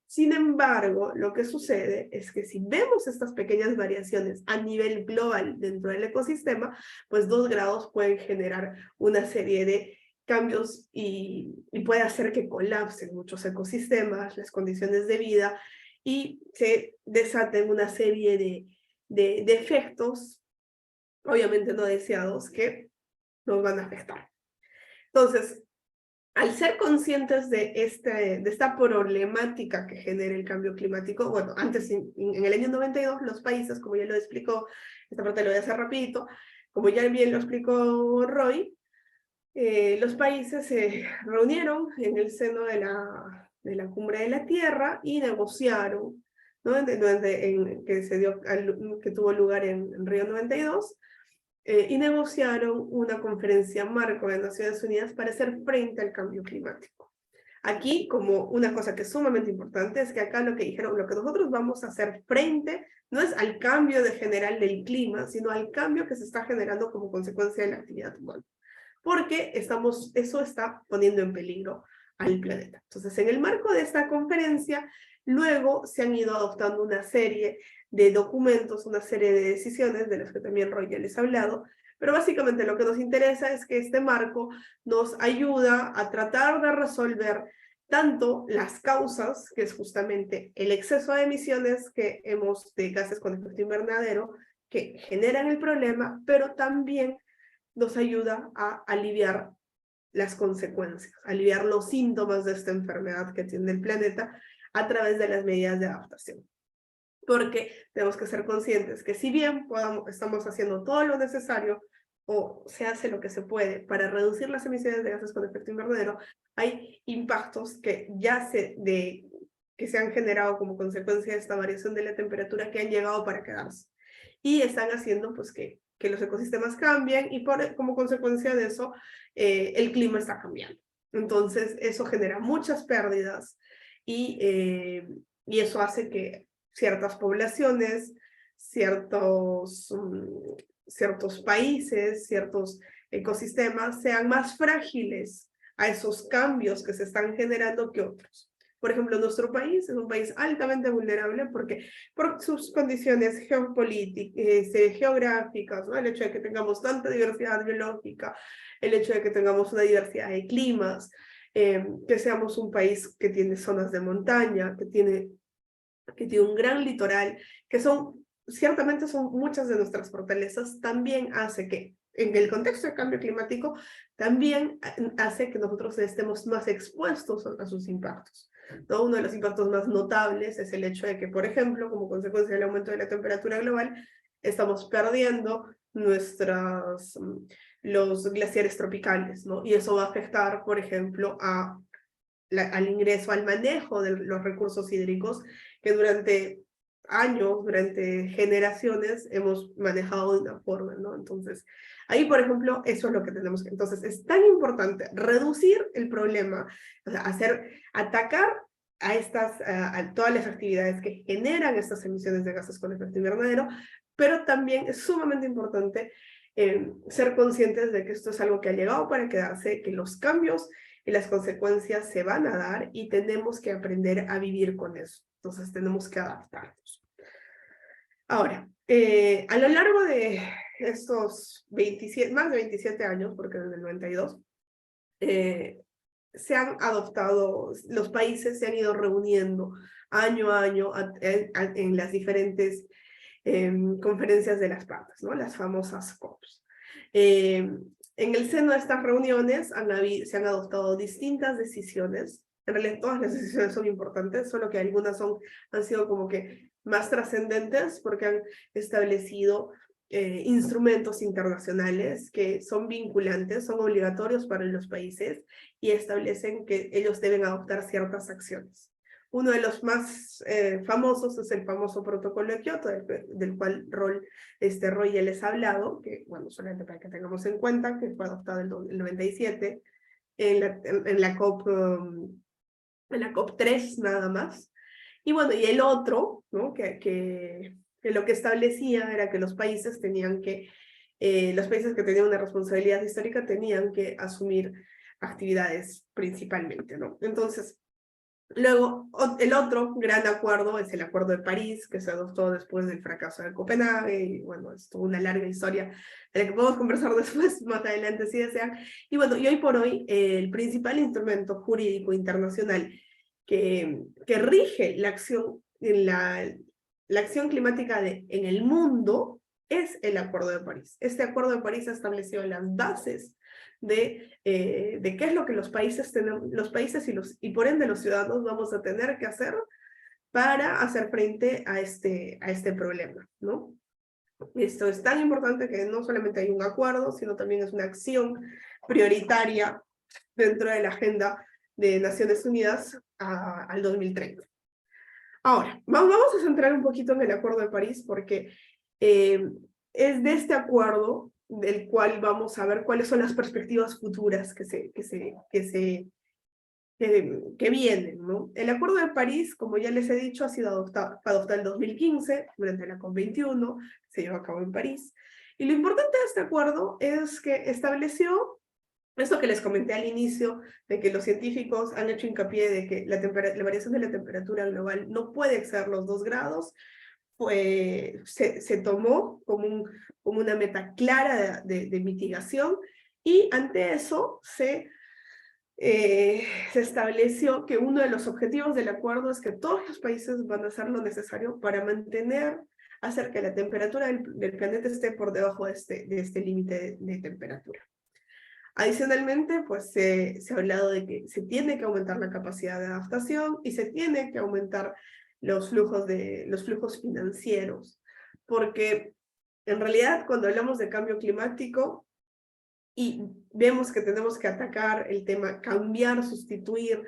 Sin embargo, lo que sucede es que si vemos estas pequeñas variaciones a nivel global dentro del ecosistema, pues 2 grados pueden generar una serie de cambios y puede hacer que colapsen muchos ecosistemas, las condiciones de vida, y se desaten una serie de efectos, obviamente no deseados, que nos van a afectar. Entonces, al ser conscientes de esta problemática que genera el cambio climático, bueno, antes en el año 92 los países, como ya lo explicó, esta parte lo voy a hacer rapidito, como ya bien lo explicó Roy, los países se reunieron en el seno de la Cumbre de la Tierra y negociaron, ¿no? Que tuvo lugar en Río 92, y negociaron una conferencia marco de Naciones Unidas para hacer frente al cambio climático. Aquí, como una cosa que es sumamente importante, es que acá lo que dijeron, lo que nosotros vamos a hacer frente no es al cambio general del clima, sino al cambio que se está generando como consecuencia de la actividad humana. Porque eso está poniendo en peligro al planeta. Entonces, en el marco de esta conferencia, luego se han ido adoptando una serie de documentos, una serie de decisiones, de las que también Roy ya les ha hablado, pero básicamente lo que nos interesa es que este marco nos ayuda a tratar de resolver tanto las causas, que es justamente el exceso de emisiones de gases con efecto invernadero, que generan el problema, pero también nos ayuda a aliviar las consecuencias, aliviar los síntomas de esta enfermedad que tiene el planeta a través de las medidas de adaptación. Porque tenemos que ser conscientes que si bien estamos haciendo todo lo necesario o se hace lo que se puede para reducir las emisiones de gases con efecto invernadero, hay impactos que se han generado como consecuencia de esta variación de la temperatura que han llegado para quedarse. Y están haciendo pues que los ecosistemas cambien y como consecuencia de eso el clima está cambiando. Entonces eso genera muchas pérdidas y eso hace que ciertas poblaciones, ciertos países, ciertos ecosistemas sean más frágiles a esos cambios que se están generando que otros. Por ejemplo, nuestro país es un país altamente vulnerable porque por sus condiciones geopolíticas, geográficas, ¿no? El hecho de que tengamos tanta diversidad biológica, el hecho de que tengamos una diversidad de climas, que seamos un país que tiene zonas de montaña, que tiene un gran litoral, que ciertamente son muchas de nuestras fortalezas, también hace que, en el contexto del cambio climático, también hace que nosotros estemos más expuestos a sus impactos, ¿no? Uno de los impactos más notables es el hecho de que, por ejemplo, como consecuencia del aumento de la temperatura global, estamos perdiendo los glaciares tropicales, ¿no? Y eso va a afectar, por ejemplo, al ingreso, al manejo de los recursos hídricos que durante años, durante generaciones hemos manejado de una forma, ¿no? Entonces, ahí, por ejemplo, eso es lo que tenemos que... Entonces, es tan importante reducir el problema, o sea, atacar a todas las actividades que generan estas emisiones de gases con efecto invernadero, pero también es sumamente importante ser conscientes de que esto es algo que ha llegado para quedarse, que los cambios y las consecuencias se van a dar y tenemos que aprender a vivir con eso. Entonces tenemos que adaptarnos. Ahora, a lo largo de estos más de 27 años, porque desde el 92, se han adoptado, los países se han ido reuniendo año a año en las diferentes conferencias de las partes, ¿no? Las famosas COPs. En el seno de estas reuniones se han adoptado distintas decisiones. En realidad todas las decisiones son importantes, solo que algunas han sido como que más trascendentes porque han establecido instrumentos internacionales que son vinculantes, son obligatorios para los países y establecen que ellos deben adoptar ciertas acciones. Uno de los más famosos es el famoso protocolo de Kioto, del cual Roy ya les ha hablado, que, bueno, solamente para que tengamos en cuenta, que fue adoptado en el 97 en la COP 3 nada más. Y bueno, y el otro, ¿no? que lo que establecía era que los países que tenían una responsabilidad histórica tenían que asumir actividades principalmente, ¿no? Entonces, Luego, el otro gran acuerdo es el Acuerdo de París, que se adoptó después del fracaso de Copenhague, y bueno, es toda una larga historia de la que podemos conversar después, más adelante, si desean. Y bueno, y hoy por hoy, el principal instrumento jurídico internacional que rige la acción, la acción climática en el mundo es el Acuerdo de París. Este Acuerdo de París ha establecido las bases de qué es lo que los países y por ende los ciudadanos vamos a tener que hacer para hacer frente a este problema, ¿no? Esto es tan importante que no solamente hay un acuerdo, sino también es una acción prioritaria dentro de la agenda de Naciones Unidas al 2030. Ahora, vamos a centrar un poquito en el Acuerdo de París porque es de este acuerdo del cual vamos a ver cuáles son las perspectivas futuras que vienen, ¿no? El Acuerdo de París, como ya les he dicho, ha sido adoptado en 2015, durante la COP21, se llevó a cabo en París. Y lo importante de este acuerdo es que estableció esto que les comenté al inicio, de que los científicos han hecho hincapié de que la variación de la temperatura global no puede exceder los 2 grados, se tomó como una meta clara de mitigación, y ante eso se estableció que uno de los objetivos del acuerdo es que todos los países van a hacer lo necesario para hacer que la temperatura del planeta esté por debajo de este límite de temperatura. Adicionalmente, pues se ha hablado de que se tiene que aumentar la capacidad de adaptación y se tiene que aumentar los flujos financieros, porque en realidad cuando hablamos de cambio climático y vemos que tenemos que atacar el tema, cambiar, sustituir,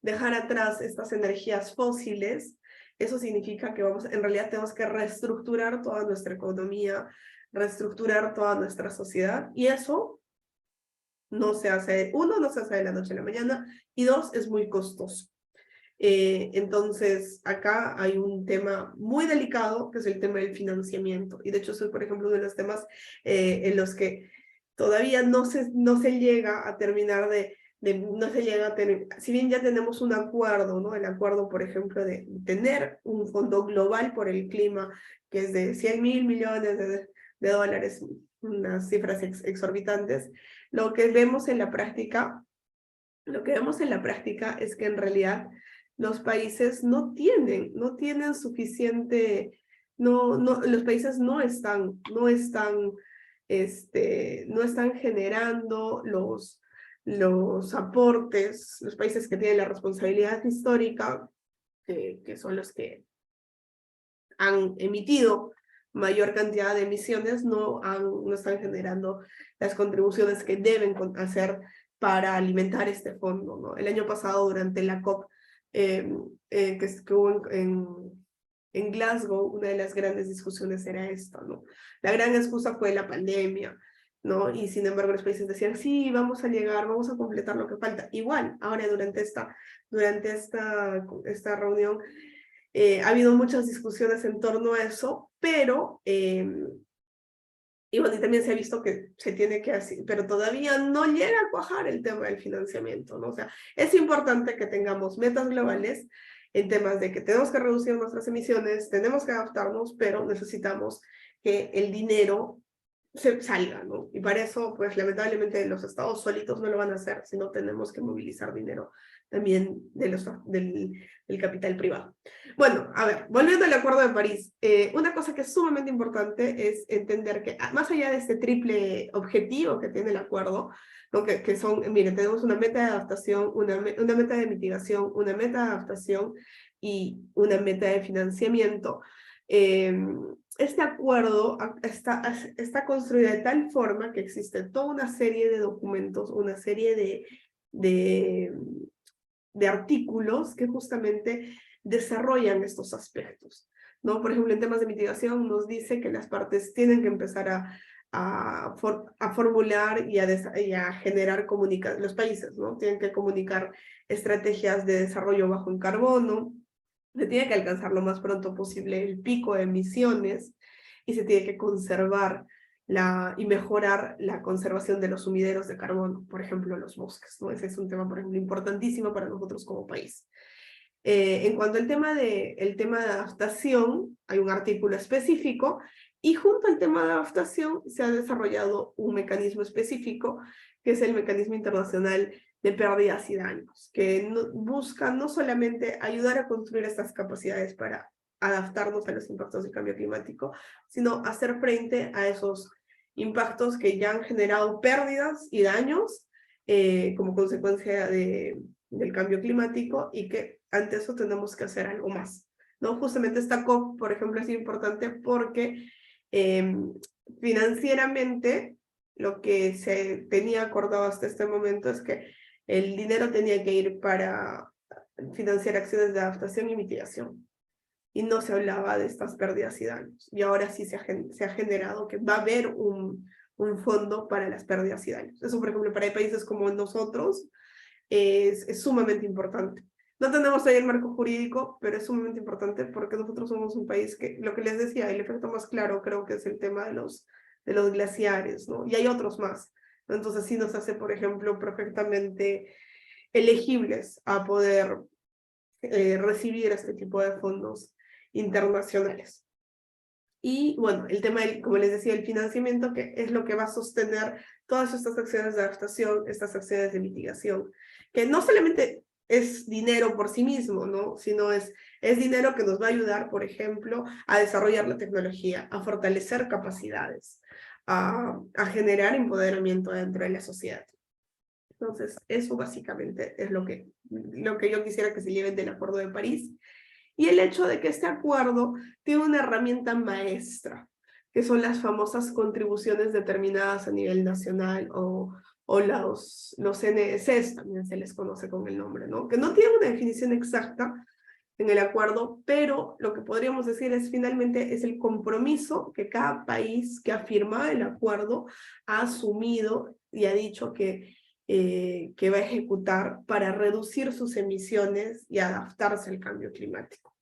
dejar atrás estas energías fósiles, eso significa que en realidad tenemos que reestructurar toda nuestra economía, reestructurar toda nuestra sociedad, y eso no se hace, no se hace de la noche a la mañana, y dos, es muy costoso. Entonces, acá hay un tema muy delicado, que es el tema del financiamiento, y de hecho soy, por ejemplo, uno de los temas en los que todavía no se llega a terminar no se llega a tener, si bien ya tenemos un acuerdo, ¿no? El acuerdo, por ejemplo, de tener un fondo global por el clima, que es de 100.000 millones de dólares, unas cifras exorbitantes. Lo que vemos en la práctica es que en realidad los países no tienen suficiente, los países no están generando los aportes, los países que tienen la responsabilidad histórica, que son los que han emitido mayor cantidad de emisiones, no están generando las contribuciones que deben hacer para alimentar este fondo, ¿no? El año pasado, durante la COP que hubo en Glasgow, una de las grandes discusiones era esta, ¿no? La gran excusa fue la pandemia, ¿no? Y sin embargo los países decían, sí, vamos a llegar, vamos a completar lo que falta. Igual, ahora durante esta reunión, ha habido muchas discusiones en torno a eso, pero y bueno, y también se ha visto que se tiene que hacer, pero todavía no llega a cuajar el tema del financiamiento, ¿no? O sea, es importante que tengamos metas globales en temas de que tenemos que reducir nuestras emisiones, tenemos que adaptarnos, pero necesitamos que el dinero se salga, ¿no? Y para eso, pues lamentablemente los estados solitos no lo van a hacer, sino tenemos que movilizar dinero también del capital privado. Bueno, a ver, volviendo al Acuerdo de París, una cosa que es sumamente importante es entender que más allá de este triple objetivo que tiene el acuerdo, ¿no? que son, miren, tenemos una meta de adaptación, una meta de mitigación, una meta de adaptación y una meta de financiamiento. Este acuerdo está construido de tal forma que existe toda una serie de documentos, una serie de artículos que justamente desarrollan estos aspectos, ¿no? Por ejemplo, en temas de mitigación nos dice que las partes tienen que empezar a formular y a generar comunicación, los países, ¿no? Tienen que comunicar estrategias de desarrollo bajo en carbono, se tiene que alcanzar lo más pronto posible el pico de emisiones y se tiene que conservar y mejorar la conservación de los sumideros de carbono, por ejemplo, los bosques, ¿no? Ese es un tema, por ejemplo, importantísimo para nosotros como país. En cuanto al tema el tema de adaptación, hay un artículo específico y junto al tema de adaptación se ha desarrollado un mecanismo específico que es el Mecanismo Internacional de Pérdidas y Daños, que busca no solamente ayudar a construir estas capacidades para adaptarnos a los impactos del cambio climático, sino hacer frente a esos impactos que ya han generado pérdidas y daños como consecuencia del cambio climático y que ante eso tenemos que hacer algo más, ¿no? Justamente esta COP, por ejemplo, es importante porque financieramente lo que se tenía acordado hasta este momento es que el dinero tenía que ir para financiar acciones de adaptación y mitigación. Y no se hablaba de estas pérdidas y daños. Y ahora sí se ha generado que va a haber un fondo para las pérdidas y daños. Eso, por ejemplo, para países como nosotros es sumamente importante. No tenemos ahí el marco jurídico, pero es sumamente importante porque nosotros somos un país que, lo que les decía, el efecto más claro creo que es el tema de los glaciares, ¿no? Y hay otros más. Entonces sí nos hace, por ejemplo, perfectamente elegibles a poder recibir este tipo de fondos internacionales. Y bueno, el tema, como les decía, el financiamiento, que es lo que va a sostener todas estas acciones de adaptación, estas acciones de mitigación, que no solamente es dinero por sí mismo, ¿no? Sino es dinero que nos va a ayudar, por ejemplo, a desarrollar la tecnología, a fortalecer capacidades, a generar empoderamiento dentro de la sociedad. Entonces, eso básicamente es lo que yo quisiera que se lleven del Acuerdo de París. Y el hecho de que este acuerdo tiene una herramienta maestra, que son las famosas contribuciones determinadas a nivel nacional o los NDCs, también se les conoce con el nombre, ¿no? Que no tienen una definición exacta en el acuerdo, pero lo que podríamos decir es finalmente es el compromiso que cada país que ha firmado el acuerdo ha asumido y ha dicho que va a ejecutar para reducir sus emisiones y adaptarse al cambio climático.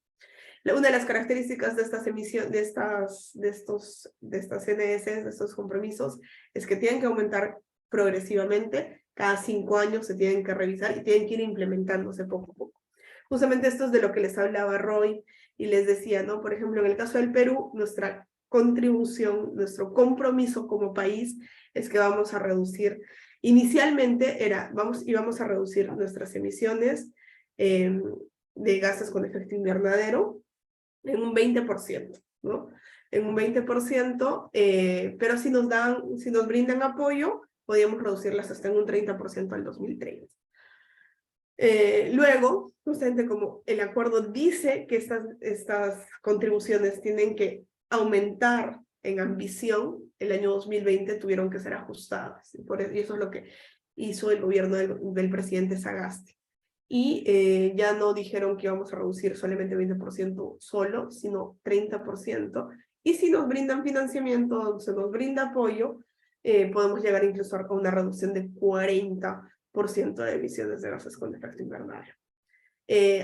Una de las características de estas emisiones, de estas NDCs, de estos compromisos, es que tienen que aumentar progresivamente, cada 5 años se tienen que revisar y tienen que ir implementándose poco a poco. Justamente esto es de lo que les hablaba Roy y les decía, ¿no? Por ejemplo, en el caso del Perú, nuestra contribución, nuestro compromiso como país es que vamos a reducir, inicialmente íbamos a reducir nuestras emisiones de gases con efecto invernadero en un 20%, ¿no? En un 20%, pero si nos brindan apoyo, podríamos reducirlas hasta en un 30% al 2030. Luego, justamente como el acuerdo dice que estas contribuciones tienen que aumentar en ambición, el año 2020 tuvieron que ser ajustadas. Y eso es lo que hizo el gobierno del presidente Sagasti. Y ya no dijeron que íbamos a reducir solamente 20% solo, sino 30%. Y si nos brindan financiamiento, se nos brinda apoyo, podemos llegar incluso a una reducción de 40% de emisiones de gases con efecto invernadero.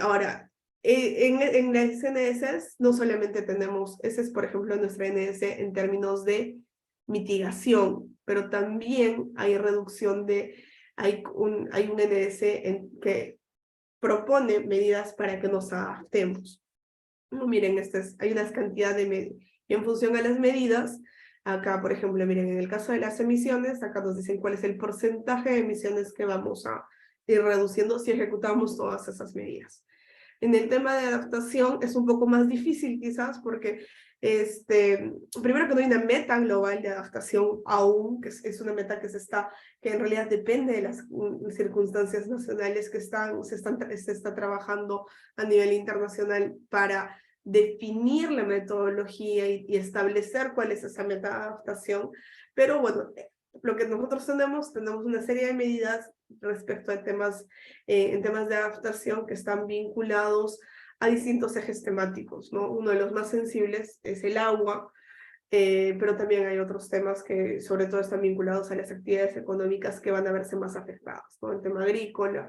Ahora, en las NDCs no solamente tenemos, ese es por ejemplo nuestra NDC en términos de mitigación, pero también hay reducción hay un NDC que propone medidas para que nos adaptemos. No, miren, hay una cantidad de y en función a las medidas, acá por ejemplo, miren, en el caso de las emisiones, acá nos dicen cuál es el porcentaje de emisiones que vamos a ir reduciendo si ejecutamos todas esas medidas. En el tema de adaptación es un poco más difícil quizás porque primero que no hay una meta global de adaptación aún, que es una meta que en realidad depende de las circunstancias nacionales que se está trabajando a nivel internacional para definir la metodología y establecer cuál es esa meta de adaptación. Pero bueno, lo que nosotros tenemos una serie de medidas respecto a en temas de adaptación que están vinculados a distintos ejes temáticos, ¿no? Uno de los más sensibles es el agua, pero también hay otros temas que sobre todo están vinculados a las actividades económicas que van a verse más afectadas, ¿no? El tema agrícola,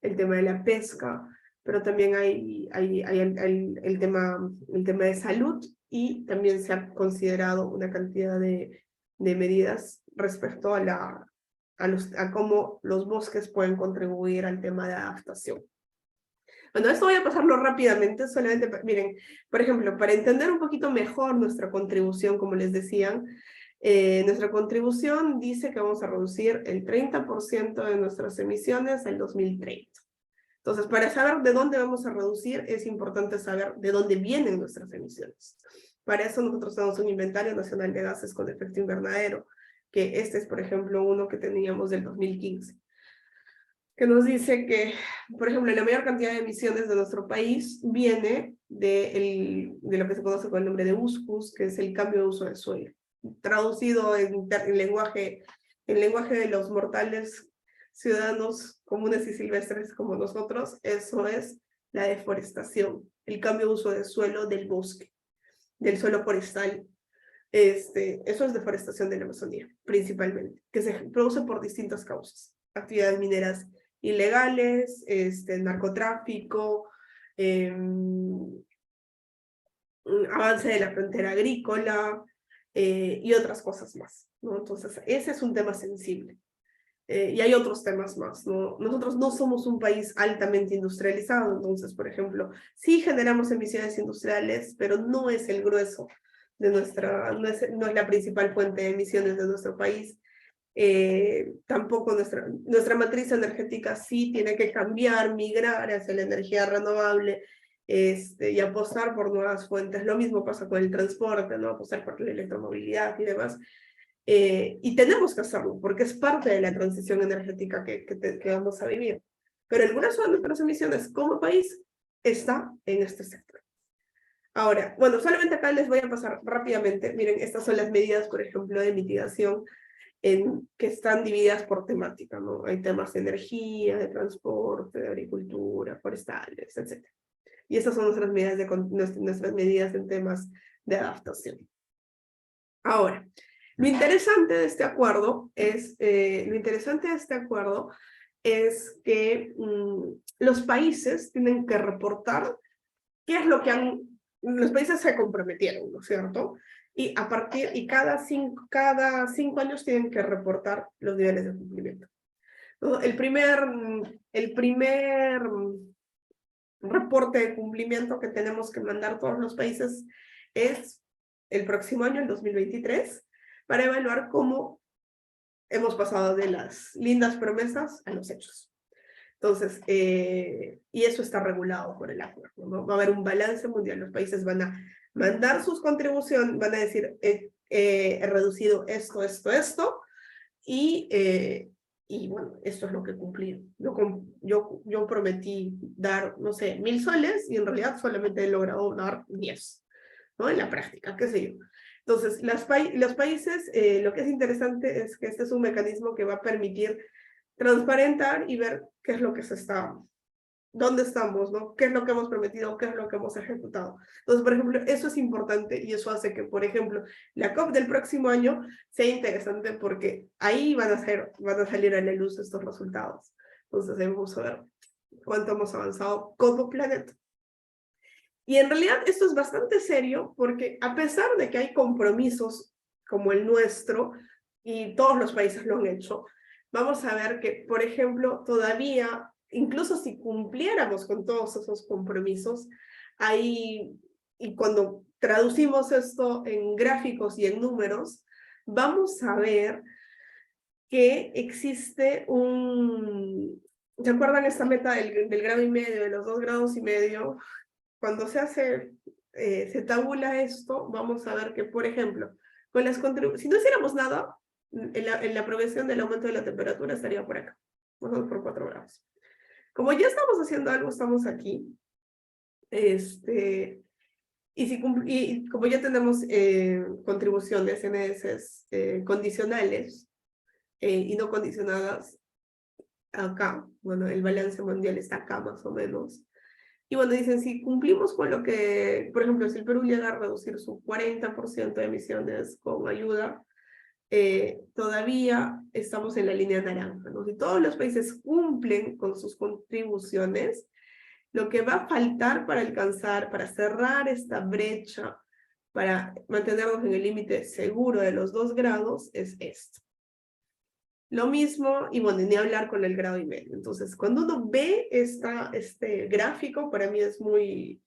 el tema de la pesca, pero también hay el tema de salud y también se ha considerado una cantidad de medidas respecto a cómo los bosques pueden contribuir al tema de adaptación. Bueno, esto voy a pasarlo rápidamente, solamente, miren, por ejemplo, para entender un poquito mejor nuestra contribución, como les decían, nuestra contribución dice que vamos a reducir el 30% de nuestras emisiones al 2030. Entonces, para saber de dónde vamos a reducir, es importante saber de dónde vienen nuestras emisiones. Para eso nosotros tenemos un inventario nacional de gases con efecto invernadero, que este es, por ejemplo, uno que teníamos del 2015, que nos dice que, por ejemplo, la mayor cantidad de emisiones de nuestro país viene de lo que se conoce con el nombre de USCUS, que es el cambio de uso del suelo. Traducido en lenguaje de los mortales ciudadanos comunes y silvestres como nosotros, eso es la deforestación, el cambio de uso del suelo del bosque, del suelo forestal. Eso es deforestación de la Amazonía, principalmente, que se produce por distintas causas. Actividades mineras ilegales, narcotráfico, avance de la frontera agrícola y otras cosas más, ¿no? Entonces, ese es un tema sensible. Y hay otros temas más, ¿no? Nosotros no somos un país altamente industrializado, entonces, por ejemplo, sí generamos emisiones industriales, pero no es el grueso de no es la principal fuente de emisiones de nuestro país. Tampoco nuestra matriz energética sí tiene que cambiar, migrar hacia la energía renovable, y apostar por nuevas fuentes. Lo mismo pasa con el transporte, ¿no? Apostar por la electromovilidad y demás. Y tenemos que hacerlo, porque es parte de la transición energética que vamos a vivir. Pero el grueso de nuestras emisiones como país está en este sector. Ahora, bueno, solamente acá les voy a pasar rápidamente. Miren, estas son las medidas, por ejemplo, de mitigación que están divididas por temática, ¿no? Hay temas de energía, de transporte, de agricultura, forestales, etc. Y estas son nuestras medidas en temas de adaptación. Ahora, lo interesante de este acuerdo es que los países tienen que reportar qué es lo que los países se comprometieron, ¿no es cierto? Y cada 5 años tienen que reportar los niveles de cumplimiento. ¿No? El primer reporte de cumplimiento que tenemos que mandar todos los países es el próximo año, el 2023, para evaluar cómo hemos pasado de las lindas promesas a los hechos. Entonces, y eso está regulado por el acuerdo, ¿no? Va a haber un balance mundial, los países van a mandar sus contribuciones, van a decir, he reducido esto, y bueno, esto es lo que he cumplido. Yo prometí dar, no sé, 1.000 soles, y en realidad solamente he logrado dar 10, ¿no? En la práctica, qué sé yo. Entonces, los países, lo que es interesante es que este es un mecanismo que va a permitir transparentar y ver qué es lo que dónde estamos, ¿no? ¿Qué es lo que hemos prometido? ¿Qué es lo que hemos ejecutado? Entonces, por ejemplo, eso es importante y eso hace que, por ejemplo, la COP del próximo año sea interesante porque ahí van a salir a la luz estos resultados. Entonces, vamos a ver cuánto hemos avanzado como planeta. Y en realidad esto es bastante serio porque a pesar de que hay compromisos como el nuestro, y todos los países lo han hecho, vamos a ver que, por ejemplo, todavía, incluso si cumpliéramos con todos esos compromisos, y cuando traducimos esto en gráficos y en números, vamos a ver que existe ¿se acuerdan esta meta del grado y medio, de los 2,5 grados? Cuando se tabula esto, vamos a ver que, por ejemplo, si no hiciéramos nada, en la progresión del aumento de la temperatura estaría por acá, vamos por 4 grados. Como ya estamos haciendo algo, estamos aquí, y como ya tenemos contribuciones NDCs condicionales y no condicionadas acá, bueno, el balance mundial está acá más o menos. Y bueno, dicen, si cumplimos con lo que, por ejemplo, si el Perú llega a reducir su 40% de emisiones con ayuda, todavía estamos en la línea naranja, ¿no? Si todos los países cumplen con sus contribuciones, lo que va a faltar para cerrar esta brecha, para mantenernos en el límite seguro de los 2 grados, es esto. lo mismo, y bueno, ni hablar con el grado y medio. Entonces, cuando uno ve este gráfico, para mí es muy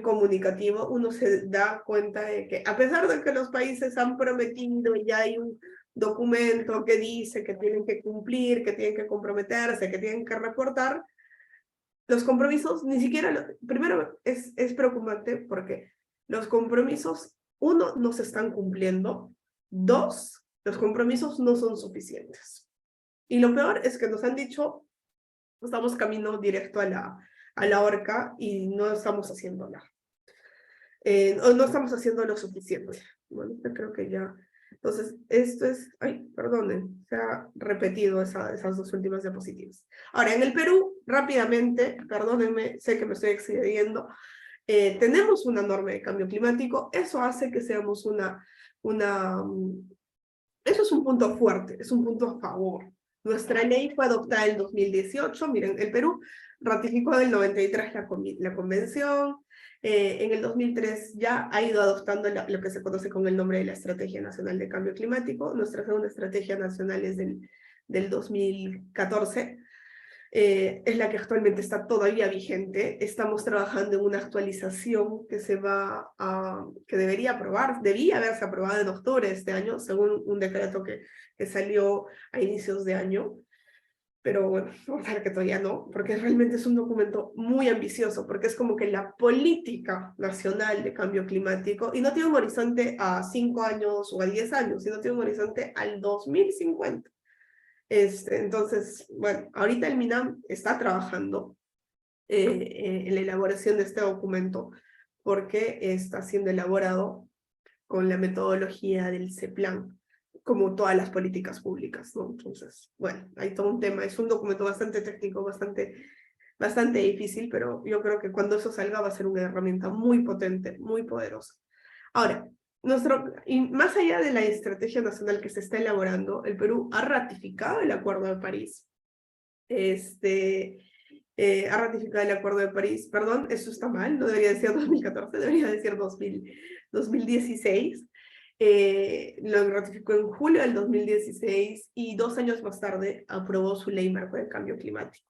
comunicativo, uno se da cuenta de que a pesar de que los países han prometido y ya hay un documento que dice que tienen que cumplir, que tienen que comprometerse, que tienen que reportar, los compromisos ni siquiera, primero es preocupante porque los compromisos, uno, no se están cumpliendo, dos, los compromisos no son suficientes. Y lo peor es que nos han dicho, estamos camino directo a la horca y no estamos haciendo nada. No estamos haciendo lo suficiente. Bueno, yo creo que ya. Entonces, esto es, ay, perdonen, se ha repetido esas dos últimas diapositivas. Ahora, en el Perú, rápidamente, perdónenme, sé que me estoy excediendo, tenemos una norma de cambio climático, eso hace que seamos eso es un punto fuerte, es un punto a favor. Nuestra ley fue adoptada en 2018, miren, el Perú ratificó en el 93 la convención, en el 2003 ya ha ido adoptando lo que se conoce con el nombre de la Estrategia Nacional de Cambio Climático, nuestra segunda estrategia nacional es del 2014, es la que actualmente está todavía vigente. Estamos trabajando en una actualización que que debía haberse aprobado en octubre de este año, según un decreto que salió a inicios de año. Pero bueno, vamos a ver que todavía no, porque realmente es un documento muy ambicioso, porque es como que la política nacional de cambio climático, y no tiene un horizonte a 5 años o a 10 años, sino tiene un horizonte al 2050. Entonces, bueno, ahorita el MINAM está trabajando en la elaboración de este documento porque está siendo elaborado con la metodología del CEPLAN, como todas las políticas públicas, ¿no? Entonces, bueno, hay todo un tema, es un documento bastante técnico, bastante difícil, pero yo creo que cuando eso salga va a ser una herramienta muy potente, muy poderosa. Ahora, y más allá de la estrategia nacional que se está elaborando, el Perú ha ratificado el Acuerdo de París. Ha ratificado el Acuerdo de París, perdón, eso está mal, no debería decir 2014, debería decir 2016. Lo ratificó en julio del 2016 y 2 años más tarde aprobó su ley marco de cambio climático.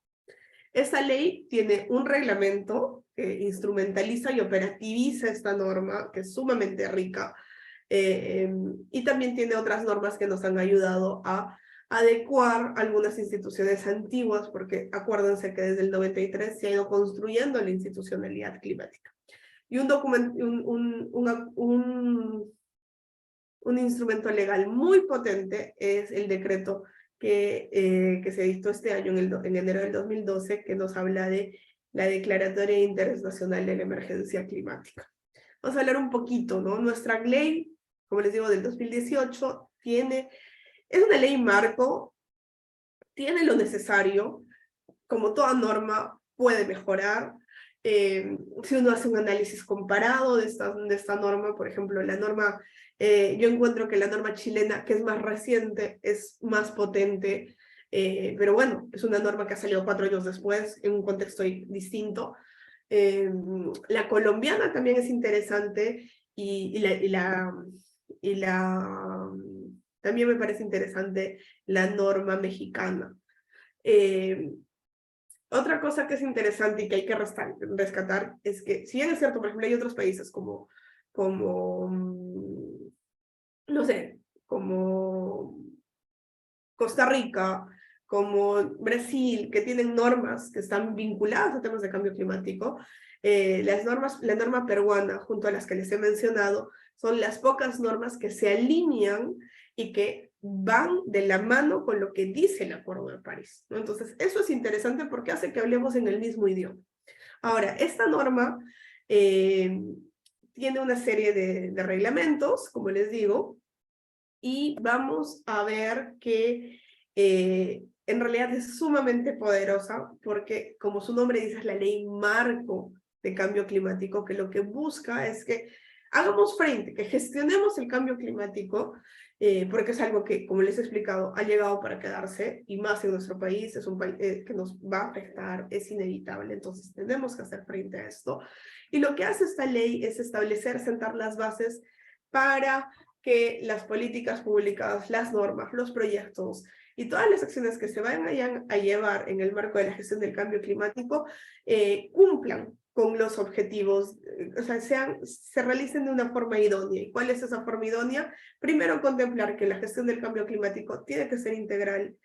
Esta ley tiene un reglamento que instrumentaliza y operativiza esta norma, que es sumamente rica, y también tiene otras normas que nos han ayudado a adecuar algunas instituciones antiguas, porque acuérdense que desde el 93 se ha ido construyendo la institucionalidad climática. Y un instrumento legal muy potente es el decreto que se dictó este año, en enero del 2012, que nos habla de la Declaratoria de Interés Nacional de la Emergencia Climática. Vamos a hablar un poquito, ¿no? Nuestra ley, como les digo, del 2018, es una ley marco, tiene lo necesario, como toda norma puede mejorar. Si uno hace un análisis comparado de esta norma, por ejemplo, la norma, yo encuentro que la norma chilena, que es más reciente, es más potente, pero bueno, es una norma que ha salido 4 años después, en un contexto distinto. La colombiana también es interesante, también me parece interesante la norma mexicana. Otra cosa que es interesante y que hay que rescatar es que, si bien es cierto, por ejemplo, hay otros países no sé, como Costa Rica, como Brasil, que tienen normas que están vinculadas a temas de cambio climático, la norma peruana, junto a las que les he mencionado, son las pocas normas que se alinean y que van de la mano con lo que dice el Acuerdo de París, ¿no? Entonces, eso es interesante porque hace que hablemos en el mismo idioma. Ahora, esta norma tiene una serie de reglamentos, como les digo, y vamos a ver que en realidad es sumamente poderosa porque, como su nombre dice, es la ley marco de cambio climático, que lo que busca es que hagamos frente, que gestionemos el cambio climático, porque es algo que, como les he explicado, ha llegado para quedarse, y más en nuestro país, es un país que nos va a afectar, es inevitable, entonces tenemos que hacer frente a esto. Y lo que hace esta ley es sentar las bases para que las políticas públicas, las normas, los proyectos y todas las acciones que se vayan a llevar en el marco de la gestión del cambio climático cumplan con los objetivos, o sea, se realicen de una forma idónea. ¿Y cuál es esa forma idónea? Primero, contemplar que la gestión del cambio climático tiene que ser integral,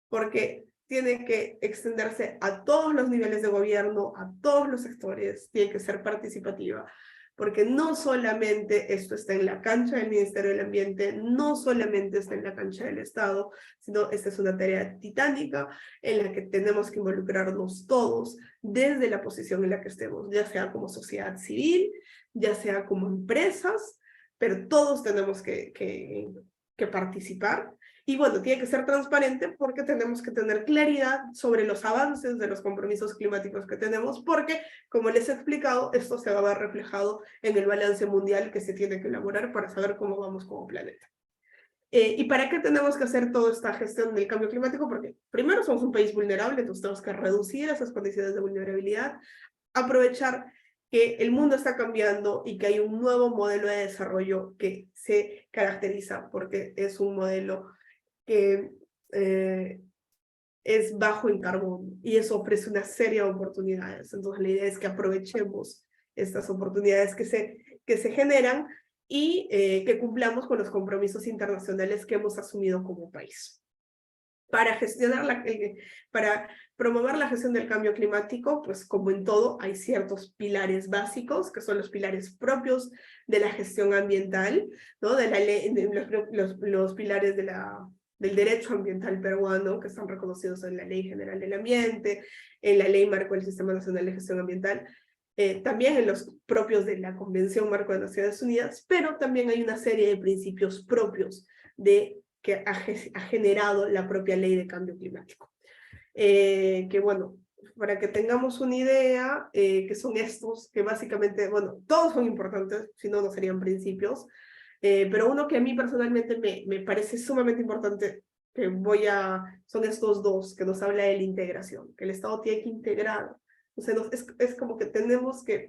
porque tiene que extenderse a todos los niveles de gobierno, a todos los sectores, tiene que ser participativa, porque no solamente esto está en la cancha del Ministerio del Ambiente, no solamente está en la cancha del Estado, sino esta es una tarea titánica en la que tenemos que involucrarnos todos desde la posición en la que estemos, ya sea como sociedad civil, ya sea como empresas, pero todos tenemos que participar. Y bueno, tiene que ser transparente porque tenemos que tener claridad sobre los avances de los compromisos climáticos que tenemos, porque, como les he explicado, esto se va a ver reflejado en el balance mundial que se tiene que elaborar para saber cómo vamos como planeta. ¿Y para qué tenemos que hacer toda esta gestión del cambio climático? Porque primero somos un país vulnerable, entonces tenemos que reducir esas condiciones de vulnerabilidad, aprovechar que el mundo está cambiando y que hay un nuevo modelo de desarrollo que se caracteriza porque es un modelo que es bajo en carbono y eso ofrece una serie de oportunidades. Entonces la idea es que aprovechemos estas oportunidades que se generan y que cumplamos con los compromisos internacionales que hemos asumido como país. Para para promover la gestión del cambio climático, pues como en todo, hay ciertos pilares básicos, que son los pilares propios de la gestión ambiental, ¿no? De la ley, los pilares del derecho ambiental peruano, que están reconocidos en la Ley General del Ambiente, en la Ley Marco del Sistema Nacional de Gestión Ambiental, también en los propios de la Convención Marco de Naciones Unidas, pero también hay una serie de principios propios que ha generado la propia Ley de Cambio Climático. Que bueno, para que tengamos una idea, que son estos, que básicamente, bueno, todos son importantes, si no, no serían principios, pero uno que a mí personalmente me parece sumamente importante, son estos dos, que nos habla de la integración, que el Estado tiene que integrar, o sea, es como que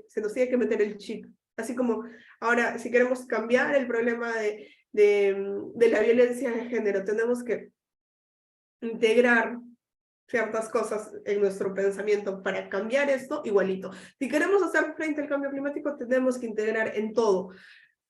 se nos tiene que meter el chip, así como ahora, si queremos cambiar el problema de la violencia de género, tenemos que integrar ciertas cosas en nuestro pensamiento para cambiar esto igualito. Si queremos hacer frente al cambio climático, tenemos que integrar en todo,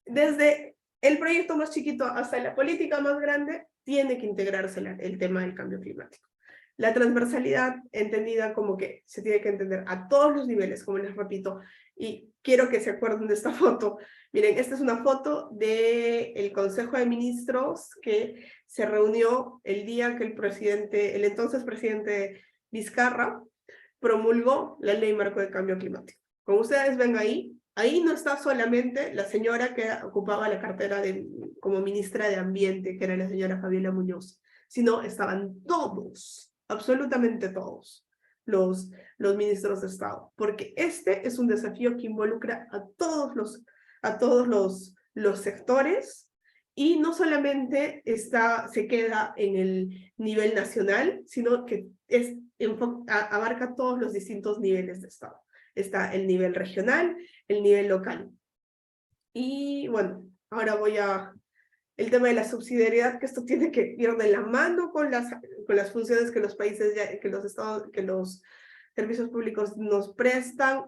desde el proyecto más chiquito hasta la política más grande, tiene que integrarse el tema del cambio climático. La transversalidad entendida como que se tiene que entender a todos los niveles, como les repito, y quiero que se acuerden de esta foto. Miren, esta es una foto del Consejo de Ministros que se reunió el día que el entonces presidente Vizcarra promulgó la Ley Marco de Cambio Climático. Como ustedes ven ahí no está solamente la señora que ocupaba la cartera como ministra de Ambiente, que era la señora Fabiola Muñoz, sino estaban todos, absolutamente todos, los ministros de Estado, porque este es un desafío que involucra a todos los sectores y no solamente se queda en el nivel nacional, sino que abarca todos los distintos niveles de Estado. Está el nivel regional, el nivel local. Y bueno, ahora el tema de la subsidiariedad, que esto tiene que ir de la mano con las funciones que los países, que los servicios públicos nos prestan.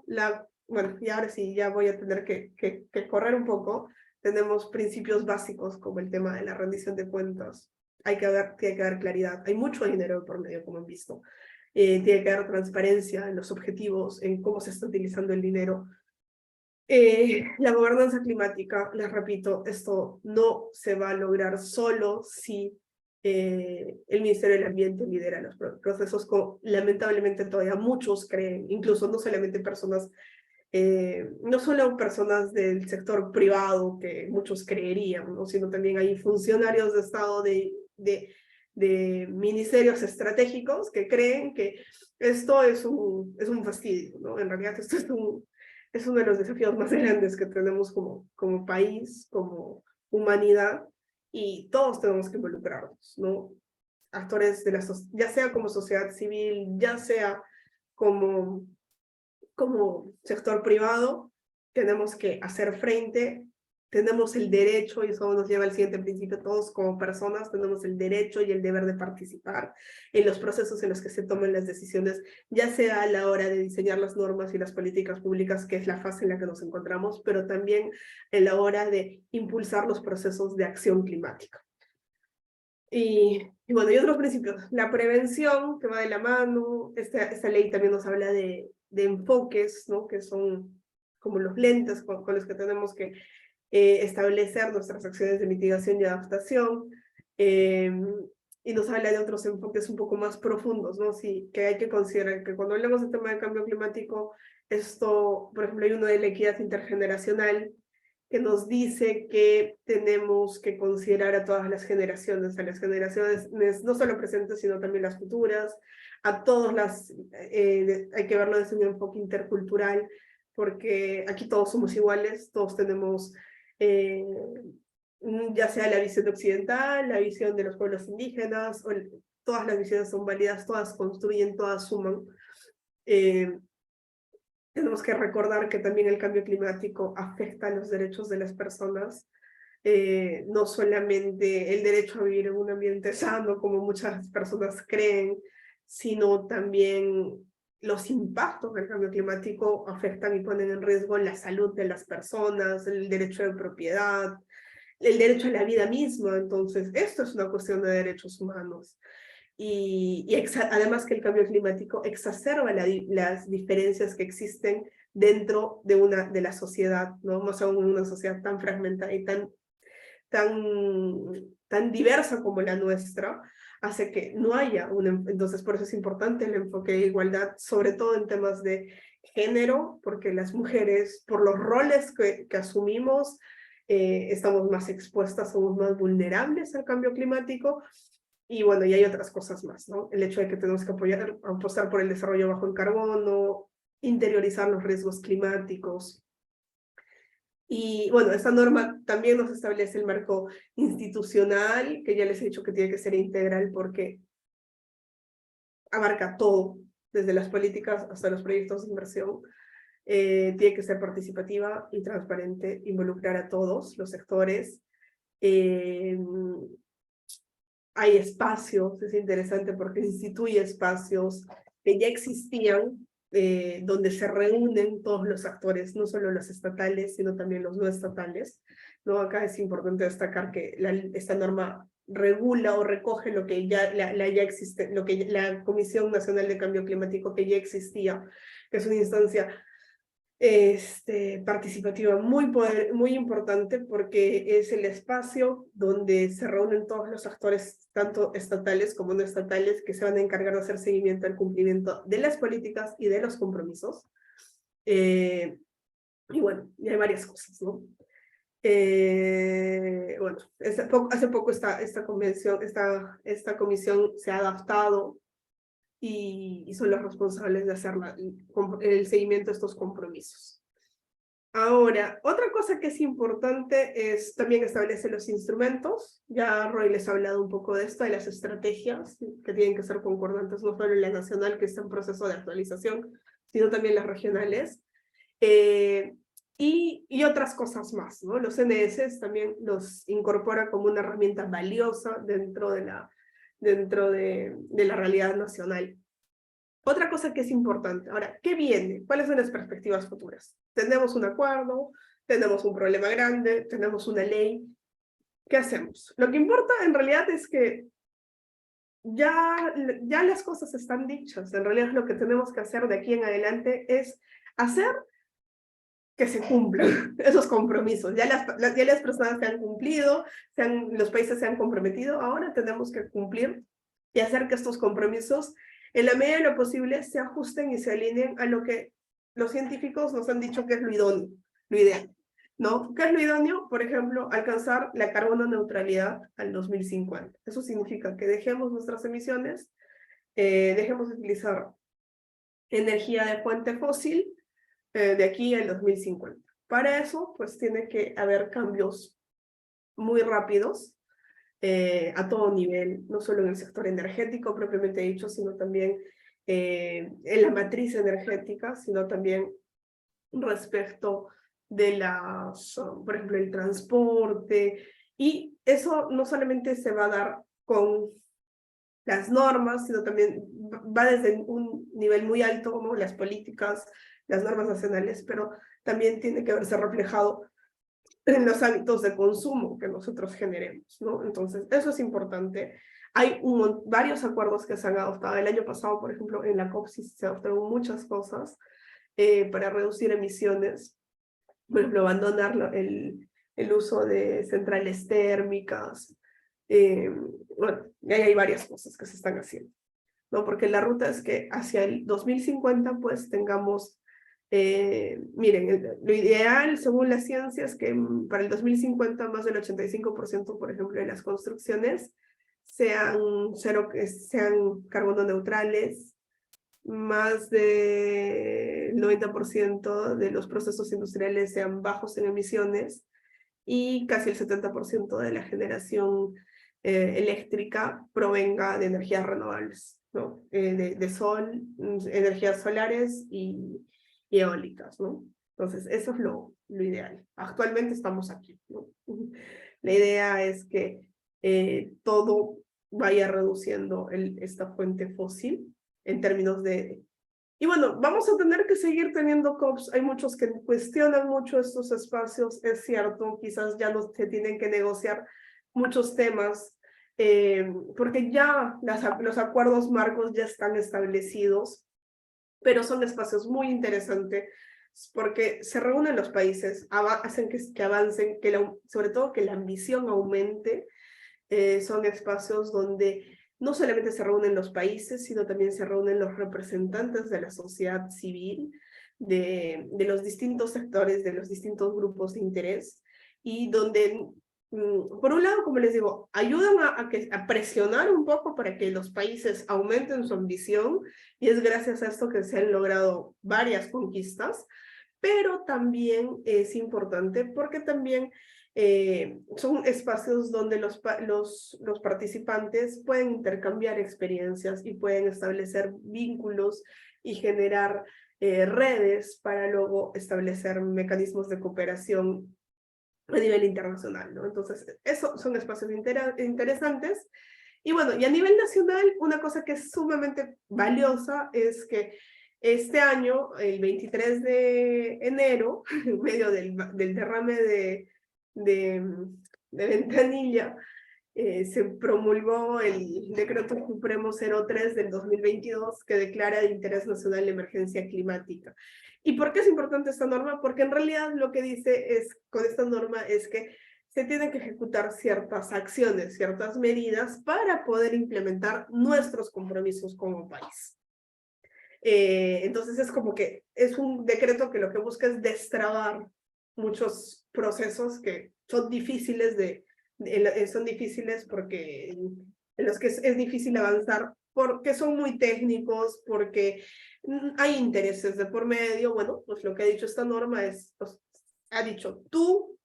Bueno, y ahora sí, ya voy a tener que correr un poco. Tenemos principios básicos como el tema de la rendición de cuentas. Tiene que haber claridad. Hay mucho dinero por medio, como han visto. Tiene que haber transparencia en los objetivos, en cómo se está utilizando el dinero. La gobernanza climática, les repito, esto no se va a lograr solo si el Ministerio del Ambiente lidera los procesos, lamentablemente todavía muchos creen, incluso no solamente no solo personas del sector privado que muchos creerían, ¿no? Sino también hay funcionarios de Estado de ministerios estratégicos que creen que esto es un fastidio, ¿no? En realidad esto es uno de los desafíos más grandes que tenemos como país, como humanidad, y todos tenemos que involucrarnos, ¿no? Actores ya sea como sociedad civil, ya sea como sector privado, tenemos que hacer frente tenemos el derecho, y eso nos lleva al siguiente principio, todos como personas tenemos el derecho y el deber de participar en los procesos en los que se tomen las decisiones, ya sea a la hora de diseñar las normas y las políticas públicas, que es la fase en la que nos encontramos, pero también en la hora de impulsar los procesos de acción climática. Y bueno, y otros principios. La prevención, que va de la mano. Esta ley también nos habla de enfoques, ¿no? Que son como los lentes con los que tenemos que establecer nuestras acciones de mitigación y adaptación. Y nos habla de otros enfoques un poco más profundos, ¿no? Sí, que hay que considerar que cuando hablamos del tema de cambio climático, esto, por ejemplo, hay uno de la equidad intergeneracional, que nos dice que tenemos que considerar a todas las generaciones no solo presentes, sino también las futuras, a todas las, hay que verlo desde un enfoque intercultural, porque aquí todos somos iguales, todos tenemos, ya sea la visión occidental, la visión de los pueblos indígenas, todas las visiones son válidas, todas construyen, todas suman. Tenemos que recordar que también el cambio climático afecta a los derechos de las personas, no solamente el derecho a vivir en un ambiente sano, como muchas personas creen, sino también los impactos del cambio climático afectan y ponen en riesgo la salud de las personas, el derecho de propiedad, el derecho a la vida misma. Entonces, esto es una cuestión de derechos humanos. Además que el cambio climático exacerba las diferencias que existen dentro de la sociedad, ¿no? Más aún en una sociedad tan fragmentada y tan diversa como la nuestra, hace que no haya entonces por eso es importante el enfoque de igualdad, sobre todo en temas de género, porque las mujeres, por los roles que asumimos, estamos más expuestas, somos más vulnerables al cambio climático. Y bueno, y hay otras cosas más, ¿no? El hecho de que tenemos que apostar por el desarrollo bajo en carbono, interiorizar los riesgos climáticos. Y bueno, esta norma también nos establece el marco institucional, que ya les he dicho que tiene que ser integral porque abarca todo, desde las políticas hasta los proyectos de inversión. Tiene que ser participativa y transparente, involucrar a todos los sectores. Hay espacios, es interesante porque instituye espacios que ya existían, donde se reúnen todos los actores, no solo los estatales, sino también los no estatales, ¿no? Acá es importante destacar que esta norma regula o recoge lo que ya existe, lo que la Comisión Nacional de Cambio Climático que ya existía, que es una instancia participativa muy importante porque es el espacio donde se reúnen todos los actores, tanto estatales como no estatales, que se van a encargar de hacer seguimiento al cumplimiento de las políticas y de los compromisos. Y bueno, y hay varias cosas, ¿no? Bueno, hace poco esta comisión se ha adaptado y son los responsables de hacer el seguimiento de estos compromisos. Ahora, otra cosa que es importante es también establecer los instrumentos. Ya Roy les ha hablado un poco de esto, de las estrategias que tienen que ser concordantes, no solo la nacional, que está en proceso de actualización, sino también las regionales. Y otras cosas más, ¿no? Los NS también los incorpora como una herramienta valiosa dentro de la realidad nacional. Otra cosa que es importante, ahora, ¿qué viene? ¿Cuáles son las perspectivas futuras? Tenemos un acuerdo, tenemos un problema grande, tenemos una ley. ¿Qué hacemos? Lo que importa en realidad es que ya las cosas están dichas. En realidad lo que tenemos que hacer de aquí en adelante es hacer que se cumplan esos compromisos. Ya las personas se han cumplido, los países se han comprometido, ahora tenemos que cumplir y hacer que estos compromisos, en la medida de lo posible, se ajusten y se alineen a lo que los científicos nos han dicho que es lo idóneo, lo ideal, ¿no? ¿Qué es lo idóneo? Por ejemplo, alcanzar la carbono neutralidad al 2050. Eso significa que dejemos nuestras emisiones, dejemos de utilizar energía de fuente fósil, de aquí al 2050. Para eso, pues tiene que haber cambios muy rápidos a todo nivel, no solo en el sector energético propiamente dicho, sino también en la matriz energética, sino también respecto de por ejemplo, el transporte, y eso no solamente se va a dar con las normas, sino también va desde un nivel muy alto, como las políticas, las normas nacionales, pero también tiene que verse reflejado en los hábitos de consumo que nosotros generemos, ¿no? Entonces, eso es importante. Hay varios acuerdos que se han adoptado. El año pasado, por ejemplo, en la COP se adoptaron muchas cosas para reducir emisiones. Por ejemplo, abandonar el uso de centrales térmicas. Bueno, y ahí hay varias cosas que se están haciendo, ¿no? Porque la ruta es que hacia el 2050, pues, tengamos miren, lo ideal, según la ciencia, es que para el 2050 más del 85%, por ejemplo, de las construcciones sean carbono neutrales, más del 90% de los procesos industriales sean bajos en emisiones y casi el 70% de la generación eléctrica provenga de energías renovables, ¿no? De sol, energías solares y eólicas, ¿no? Entonces, eso es lo ideal. Actualmente estamos aquí, ¿no? La idea es que todo vaya reduciendo esta fuente fósil en términos de... Y bueno, vamos a tener que seguir teniendo COPs. Hay muchos que cuestionan mucho estos espacios, es cierto, quizás ya no se tienen que negociar muchos temas, porque ya los acuerdos marcos ya están establecidos, pero son espacios muy interesantes porque se reúnen los países, hacen que avancen, sobre todo que la ambición aumente. Son espacios donde no solamente se reúnen los países, sino también se reúnen los representantes de la sociedad civil, de los distintos sectores, de los distintos grupos de interés, y donde, por un lado, como les digo, ayudan a presionar un poco para que los países aumenten su ambición, y es gracias a esto que se han logrado varias conquistas, pero también es importante porque también son espacios donde los participantes pueden intercambiar experiencias y pueden establecer vínculos y generar redes para luego establecer mecanismos de cooperación a nivel internacional, ¿no? Entonces, esos son espacios interesantes. Y bueno, y a nivel nacional, una cosa que es sumamente valiosa es que este año, el 23 de enero, en medio del derrame de Ventanilla, se promulgó el Decreto Supremo 03 del 2022 que declara de interés nacional la emergencia climática. ¿Y por qué es importante esta norma? Porque en realidad lo que dice con esta norma es que se tienen que ejecutar ciertas acciones, ciertas medidas para poder implementar nuestros compromisos como país. Entonces es como que es un decreto que lo que busca es destrabar muchos procesos que son difíciles son difíciles porque en los que es difícil avanzar porque son muy técnicos, porque hay intereses de por medio. Bueno, pues lo que ha dicho esta norma es, pues, ha dicho, tú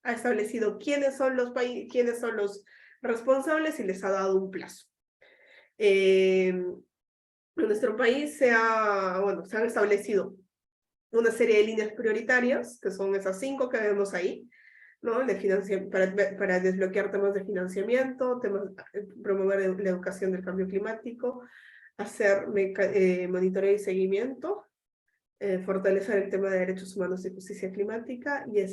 has establecido quiénes son los responsables y les ha dado un plazo. En nuestro país se han establecido una serie de líneas prioritarias, que son esas 5 que vemos ahí, ¿no? Para desbloquear temas de financiamiento, promover la educación del cambio climático, hacer monitoreo y seguimiento, fortalecer el tema de derechos humanos y justicia climática y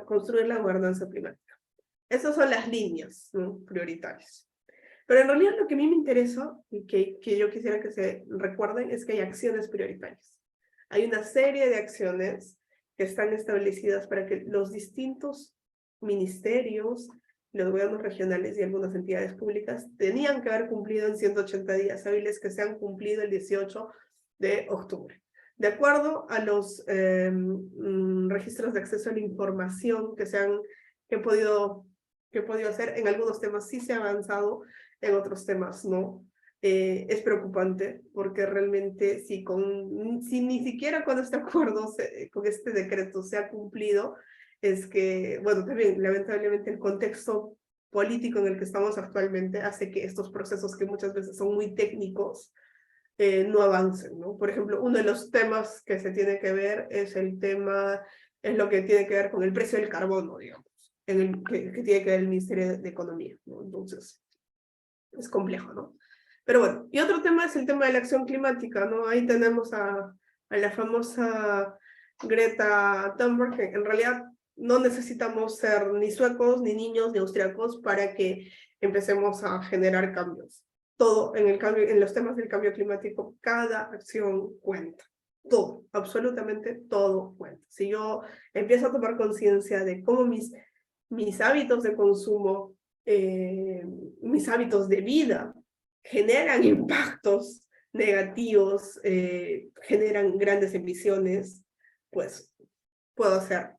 construir la gobernanza climática. Esas son las líneas, ¿no?, prioritarias. Pero en realidad lo que a mí me interesa y que yo quisiera que se recuerden es que hay acciones prioritarias. Hay una serie de acciones que están establecidas para que los distintos ministerios, los gobiernos regionales y algunas entidades públicas tenían que haber cumplido en 180 días hábiles, que se han cumplido el 18 de octubre. De acuerdo a los registros de acceso a la información que he podido hacer, en algunos temas sí se ha avanzado, en otros temas no. Es preocupante porque realmente si ni siquiera con este acuerdo, con este decreto se ha cumplido, es que, bueno, también lamentablemente el contexto político en el que estamos actualmente hace que estos procesos, que muchas veces son muy técnicos, no avancen, ¿no? Por ejemplo, uno de los temas que se tiene que ver es lo que tiene que ver con el precio del carbono, digamos, que tiene que ver el Ministerio de Economía, ¿no? Entonces, es complejo, ¿no? Pero bueno, y otro tema es el tema de la acción climática, ¿no? Ahí tenemos a la famosa Greta Thunberg, que en realidad no necesitamos ser ni suecos, ni niños, ni austriacos para que empecemos a generar cambios. Todo en los temas del cambio climático, cada acción cuenta. Todo, absolutamente todo cuenta. Si yo empiezo a tomar conciencia de cómo mis hábitos de consumo, mis hábitos de vida generan impactos negativos, generan grandes emisiones, pues puedo hacer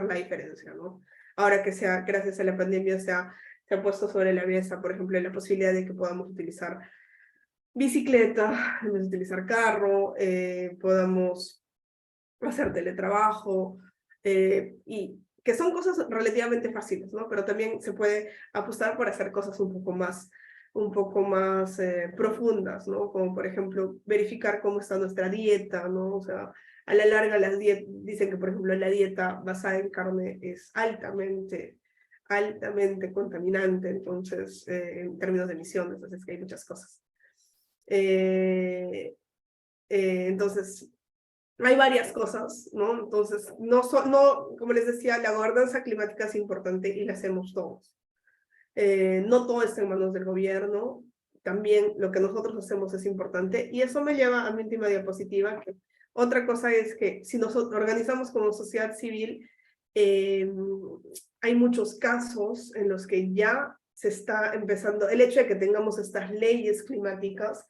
la diferencia, ¿no? Ahora que gracias a la pandemia se ha puesto sobre la mesa, por ejemplo, la posibilidad de que podamos utilizar bicicleta, en vez de utilizar carro, podamos hacer teletrabajo, y que son cosas relativamente fáciles, ¿no? Pero también se puede apostar por hacer cosas un poco más profundas, ¿no? Como por ejemplo verificar cómo está nuestra dieta, ¿no? O sea, a la larga dicen que por ejemplo la dieta basada en carne es altamente contaminante, entonces en términos de emisiones, entonces que hay muchas cosas. Entonces, hay varias cosas, ¿no? Entonces, como les decía, la gobernanza climática es importante y la hacemos todos. No todo está en manos del gobierno, también lo que nosotros hacemos es importante, y eso me lleva a mi última diapositiva, que otra cosa es que si nos organizamos como sociedad civil, hay muchos casos en los que ya se está empezando, el hecho de que tengamos estas leyes climáticas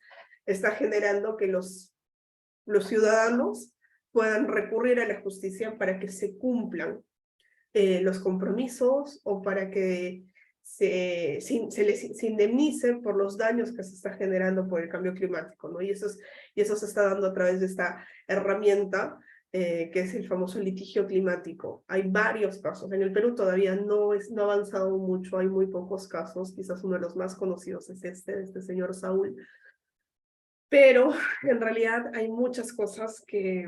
está generando que los ciudadanos puedan recurrir a la justicia para que se cumplan los compromisos o para que se indemnice por los daños que se está generando por el cambio climático, ¿no? Y eso se está dando a través de esta herramienta que es el famoso litigio climático. Hay varios casos. En el Perú todavía no ha avanzado mucho, hay muy pocos casos. Quizás uno de los más conocidos es este señor Saúl. Pero en realidad hay muchas cosas que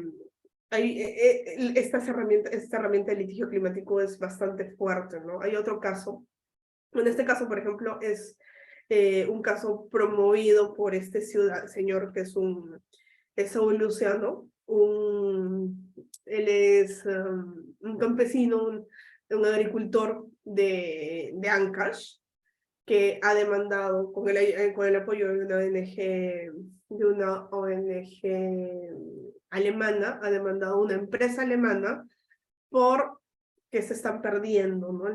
esta herramienta de litigio climático es bastante fuerte, ¿no? Hay otro caso, en este caso, por ejemplo, es un caso promovido por este señor que es Saúl Luciano, él es un campesino, un agricultor de Ancash, que ha demandado con el apoyo de una ONG alemana, ha demandado a una empresa alemana por que se están perdiendo, ¿no?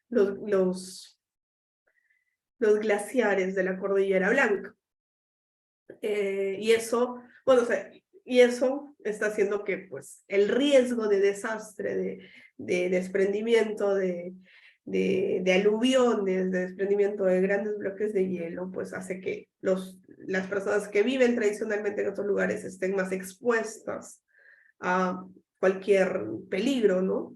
los glaciares de la Cordillera Blanca. Y eso, bueno, o sea, y eso está haciendo que pues, el riesgo de desastre, de desprendimiento de aluviones, de desprendimiento de grandes bloques de hielo, pues hace que las personas que viven tradicionalmente en otros lugares estén más expuestas a cualquier peligro, ¿no?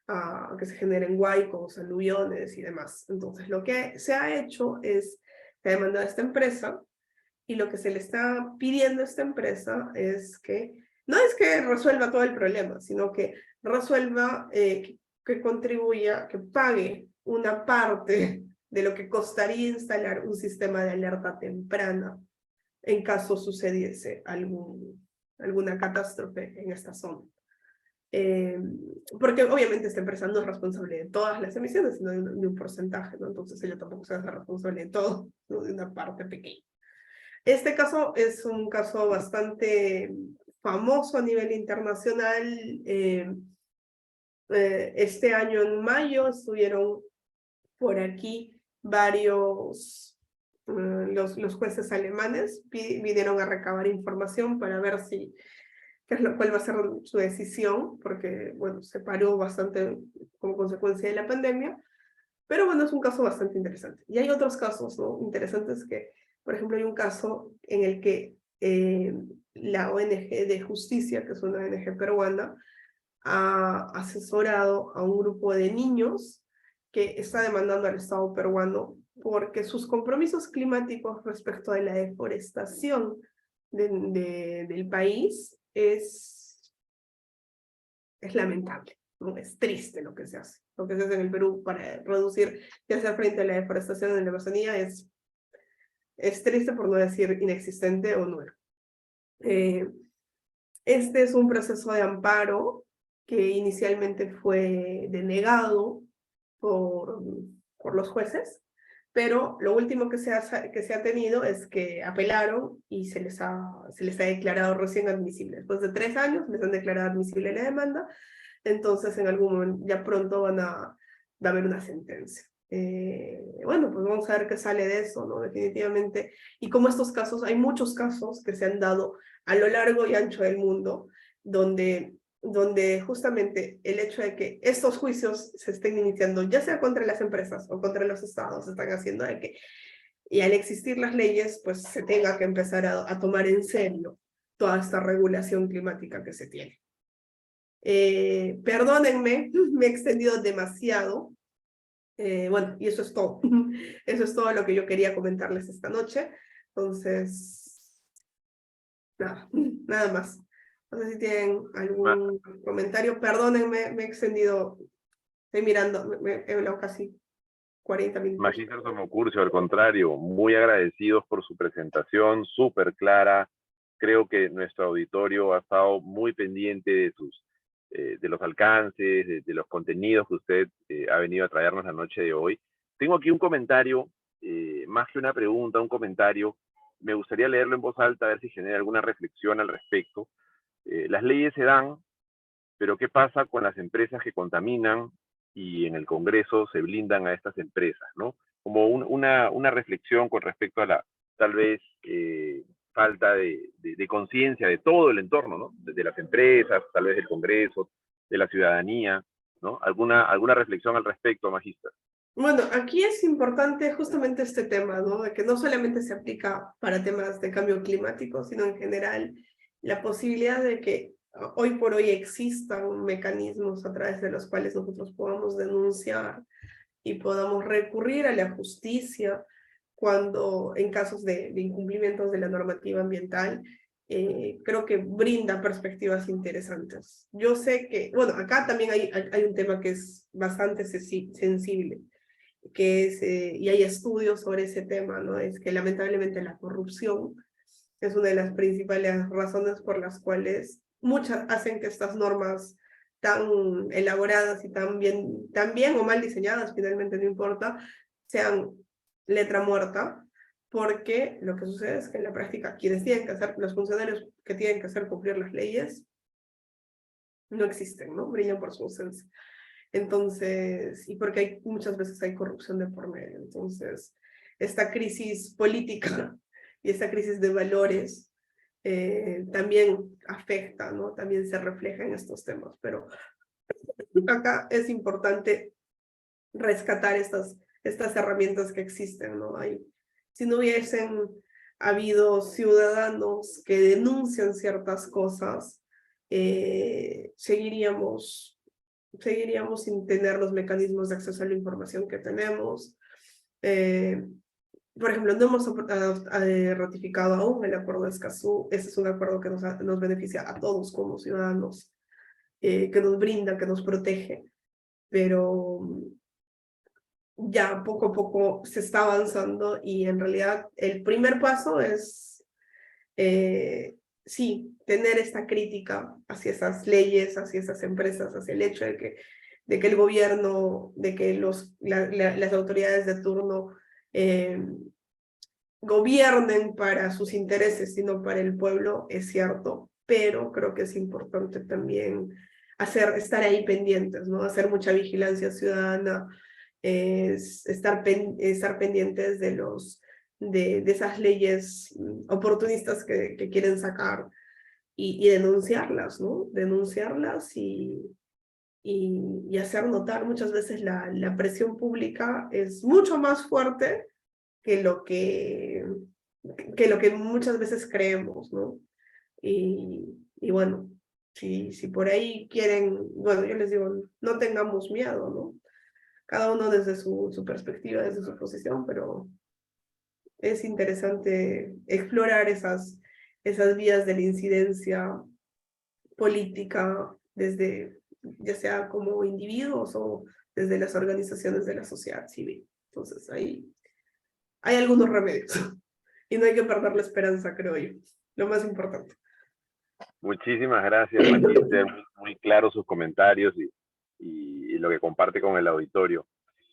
A que se generen huaicos, aluviones y demás. Entonces, lo que se ha hecho es, se ha demandado a esta empresa, y lo que se le está pidiendo a esta empresa es que, no es que resuelva todo el problema, sino que resuelva, que contribuya, que pague una parte de lo que costaría instalar un sistema de alerta temprana en caso sucediese alguna catástrofe en esta zona. Porque obviamente esta empresa no es responsable de todas las emisiones, sino de un porcentaje, ¿no? Entonces ella tampoco se hace responsable de todo, ¿no? De una parte pequeña. Este caso es un caso bastante famoso a nivel internacional. Este año en mayo estuvieron por aquí varios, los jueces alemanes vinieron a recabar información para ver cuál va a ser su decisión, porque bueno, se paró bastante como consecuencia de la pandemia, pero bueno, es un caso bastante interesante. Y hay otros casos, ¿no? Interesantes que, por ejemplo, hay un caso en el que la ONG de Justicia, que es una ONG peruana, ha asesorado a un grupo de niños que está demandando al Estado peruano porque sus compromisos climáticos respecto de la deforestación del país es lamentable, ¿no? Es triste lo que se hace. Lo que se hace en el Perú para reducir y hacer frente a la deforestación en la Amazonía es triste, por no decir inexistente o nulo. Este es un proceso de amparo que inicialmente fue denegado por los jueces, pero lo último que se ha tenido es que apelaron y se les ha declarado recién admisible. Después de 3 años les han declarado admisible la demanda, entonces en algún momento, ya pronto va a haber una sentencia. Bueno, pues vamos a ver qué sale de eso, ¿no? Definitivamente. Y como estos casos, hay muchos casos que se han dado a lo largo y ancho del mundo, donde justamente el hecho de que estos juicios se estén iniciando, ya sea contra las empresas o contra los estados, se están haciendo de que, y al existir las leyes, pues se tenga que empezar a tomar en serio toda esta regulación climática que se tiene. Perdónenme, me he extendido demasiado. Bueno, y eso es todo. Eso es todo lo que yo quería comentarles esta noche. Entonces, nada más. No sé si tienen algún comentario. Perdónenme, me he extendido. Estoy mirando, he hablado casi 40 minutos. Magíster Tomocurcio, al contrario, muy agradecidos por su presentación, súper clara. Creo que nuestro auditorio ha estado muy pendiente de los alcances, de los contenidos que usted ha venido a traernos la noche de hoy. Tengo aquí un comentario, más que una pregunta, un comentario. Me gustaría leerlo en voz alta, a ver si genera alguna reflexión al respecto. Las leyes se dan, pero ¿qué pasa con las empresas que contaminan y en el Congreso se blindan a estas empresas, ¿no? Como una reflexión con respecto a la, tal vez, falta de conciencia de todo el entorno, ¿no? De las empresas, tal vez del Congreso, de la ciudadanía, ¿no? ¿Alguna reflexión al respecto, Magíster? Bueno, aquí es importante justamente este tema, ¿no? De que no solamente se aplica para temas de cambio climático, sino en general la posibilidad de que hoy por hoy existan mecanismos a través de los cuales nosotros podamos denunciar y podamos recurrir a la justicia cuando en casos de incumplimientos de la normativa ambiental. Creo que brinda perspectivas interesantes. Yo sé que, bueno, acá también hay un tema que es bastante sensible, que es, y hay estudios sobre ese tema, ¿no? Es que lamentablemente la corrupción es una de las principales razones por las cuales muchas hacen que estas normas tan elaboradas y tan bien o mal diseñadas, finalmente no importa, sean letra muerta, porque lo que sucede es que en la práctica quienes tienen que hacer, los funcionarios que tienen que hacer cumplir las leyes, no existen, ¿no? Brillan por su ausencia. Entonces, y porque muchas veces hay corrupción de por medio. Entonces, esta crisis política y esta crisis de valores también afecta, ¿no? También se refleja en estos temas, pero acá es importante rescatar estas herramientas que existen, ¿no? Si no hubiesen habido ciudadanos que denuncian ciertas cosas, seguiríamos sin tener los mecanismos de acceso a la información que tenemos. Por ejemplo, no hemos ratificado aún el acuerdo de Escazú. Ese es un acuerdo que nos beneficia a todos como ciudadanos, que nos brinda, que nos protege, pero ya poco a poco se está avanzando y en realidad el primer paso es sí, tener esta crítica hacia esas leyes, hacia esas empresas, hacia el hecho de que el gobierno, de que las autoridades de turno gobiernen para sus intereses, sino para el pueblo, es cierto, pero creo que es importante también estar ahí pendientes, ¿no? Hacer mucha vigilancia ciudadana, estar pendientes de esas leyes oportunistas que quieren sacar y denunciarlas, ¿no? Denunciarlas y hacer notar. Muchas veces la presión pública es mucho más fuerte que lo que muchas veces creemos, ¿no? Y bueno, si por ahí quieren, bueno, yo les digo, no tengamos miedo, ¿no? cada uno desde su perspectiva, desde su posición, pero es interesante explorar esas vías de la incidencia política desde, ya sea como individuos o desde las organizaciones de la sociedad civil. Entonces, hay algunos remedios y no hay que perder la esperanza, creo yo, lo más importante. Muchísimas gracias, Magíster, muy claros sus comentarios y lo que comparte con el auditorio.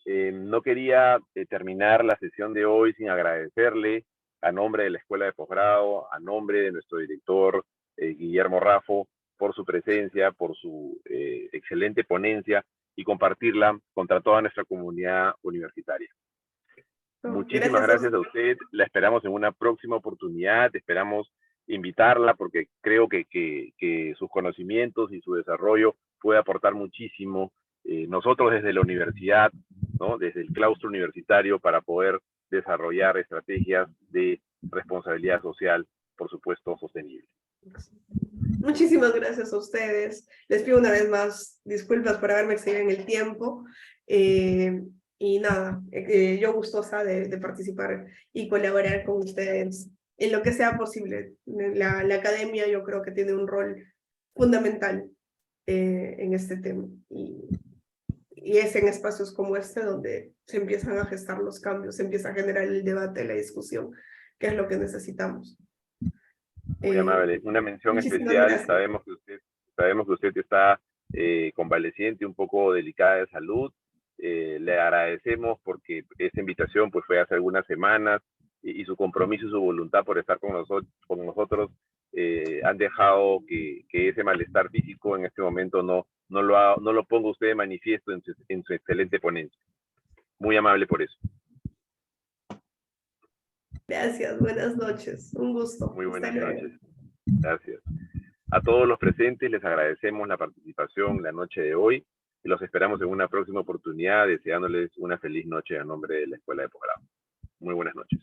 No quería terminar la sesión de hoy sin agradecerle a nombre de la Escuela de Posgrado, a nombre de nuestro director Guillermo Raffo, por su presencia, por su excelente ponencia y compartirla contra toda nuestra comunidad universitaria. Muchísimas gracias a usted, la esperamos en una próxima oportunidad, esperamos invitarla porque creo que sus conocimientos y su desarrollo puede aportar muchísimo nosotros desde la universidad, ¿no? Desde el claustro universitario para poder desarrollar estrategias de responsabilidad social, por supuesto, sostenible. Muchísimas gracias a ustedes. Les pido una vez más disculpas por haberme excedido en el tiempo. Y nada, yo gustosa de participar y colaborar con ustedes en lo que sea posible. La academia yo creo que tiene un rol fundamental en este tema. Y es en espacios como este donde se empiezan a gestar los cambios, se empieza a generar el debate, la discusión, que es lo que necesitamos. Muy amable. Una mención especial, gracias. sabemos que usted está convaleciente, un poco delicada de salud. Le agradecemos porque esta invitación pues fue hace algunas semanas y su compromiso y su voluntad por estar con nosotros han dejado que ese malestar físico en este momento no lo ponga usted de manifiesto en su excelente ponencia. Muy amable por eso. Gracias, buenas noches. Un gusto. Muy buenas noches. Gracias. A todos los presentes les agradecemos la participación la noche de hoy y los esperamos en una próxima oportunidad, deseándoles una feliz noche a nombre de la Escuela de Posgrado. Muy buenas noches.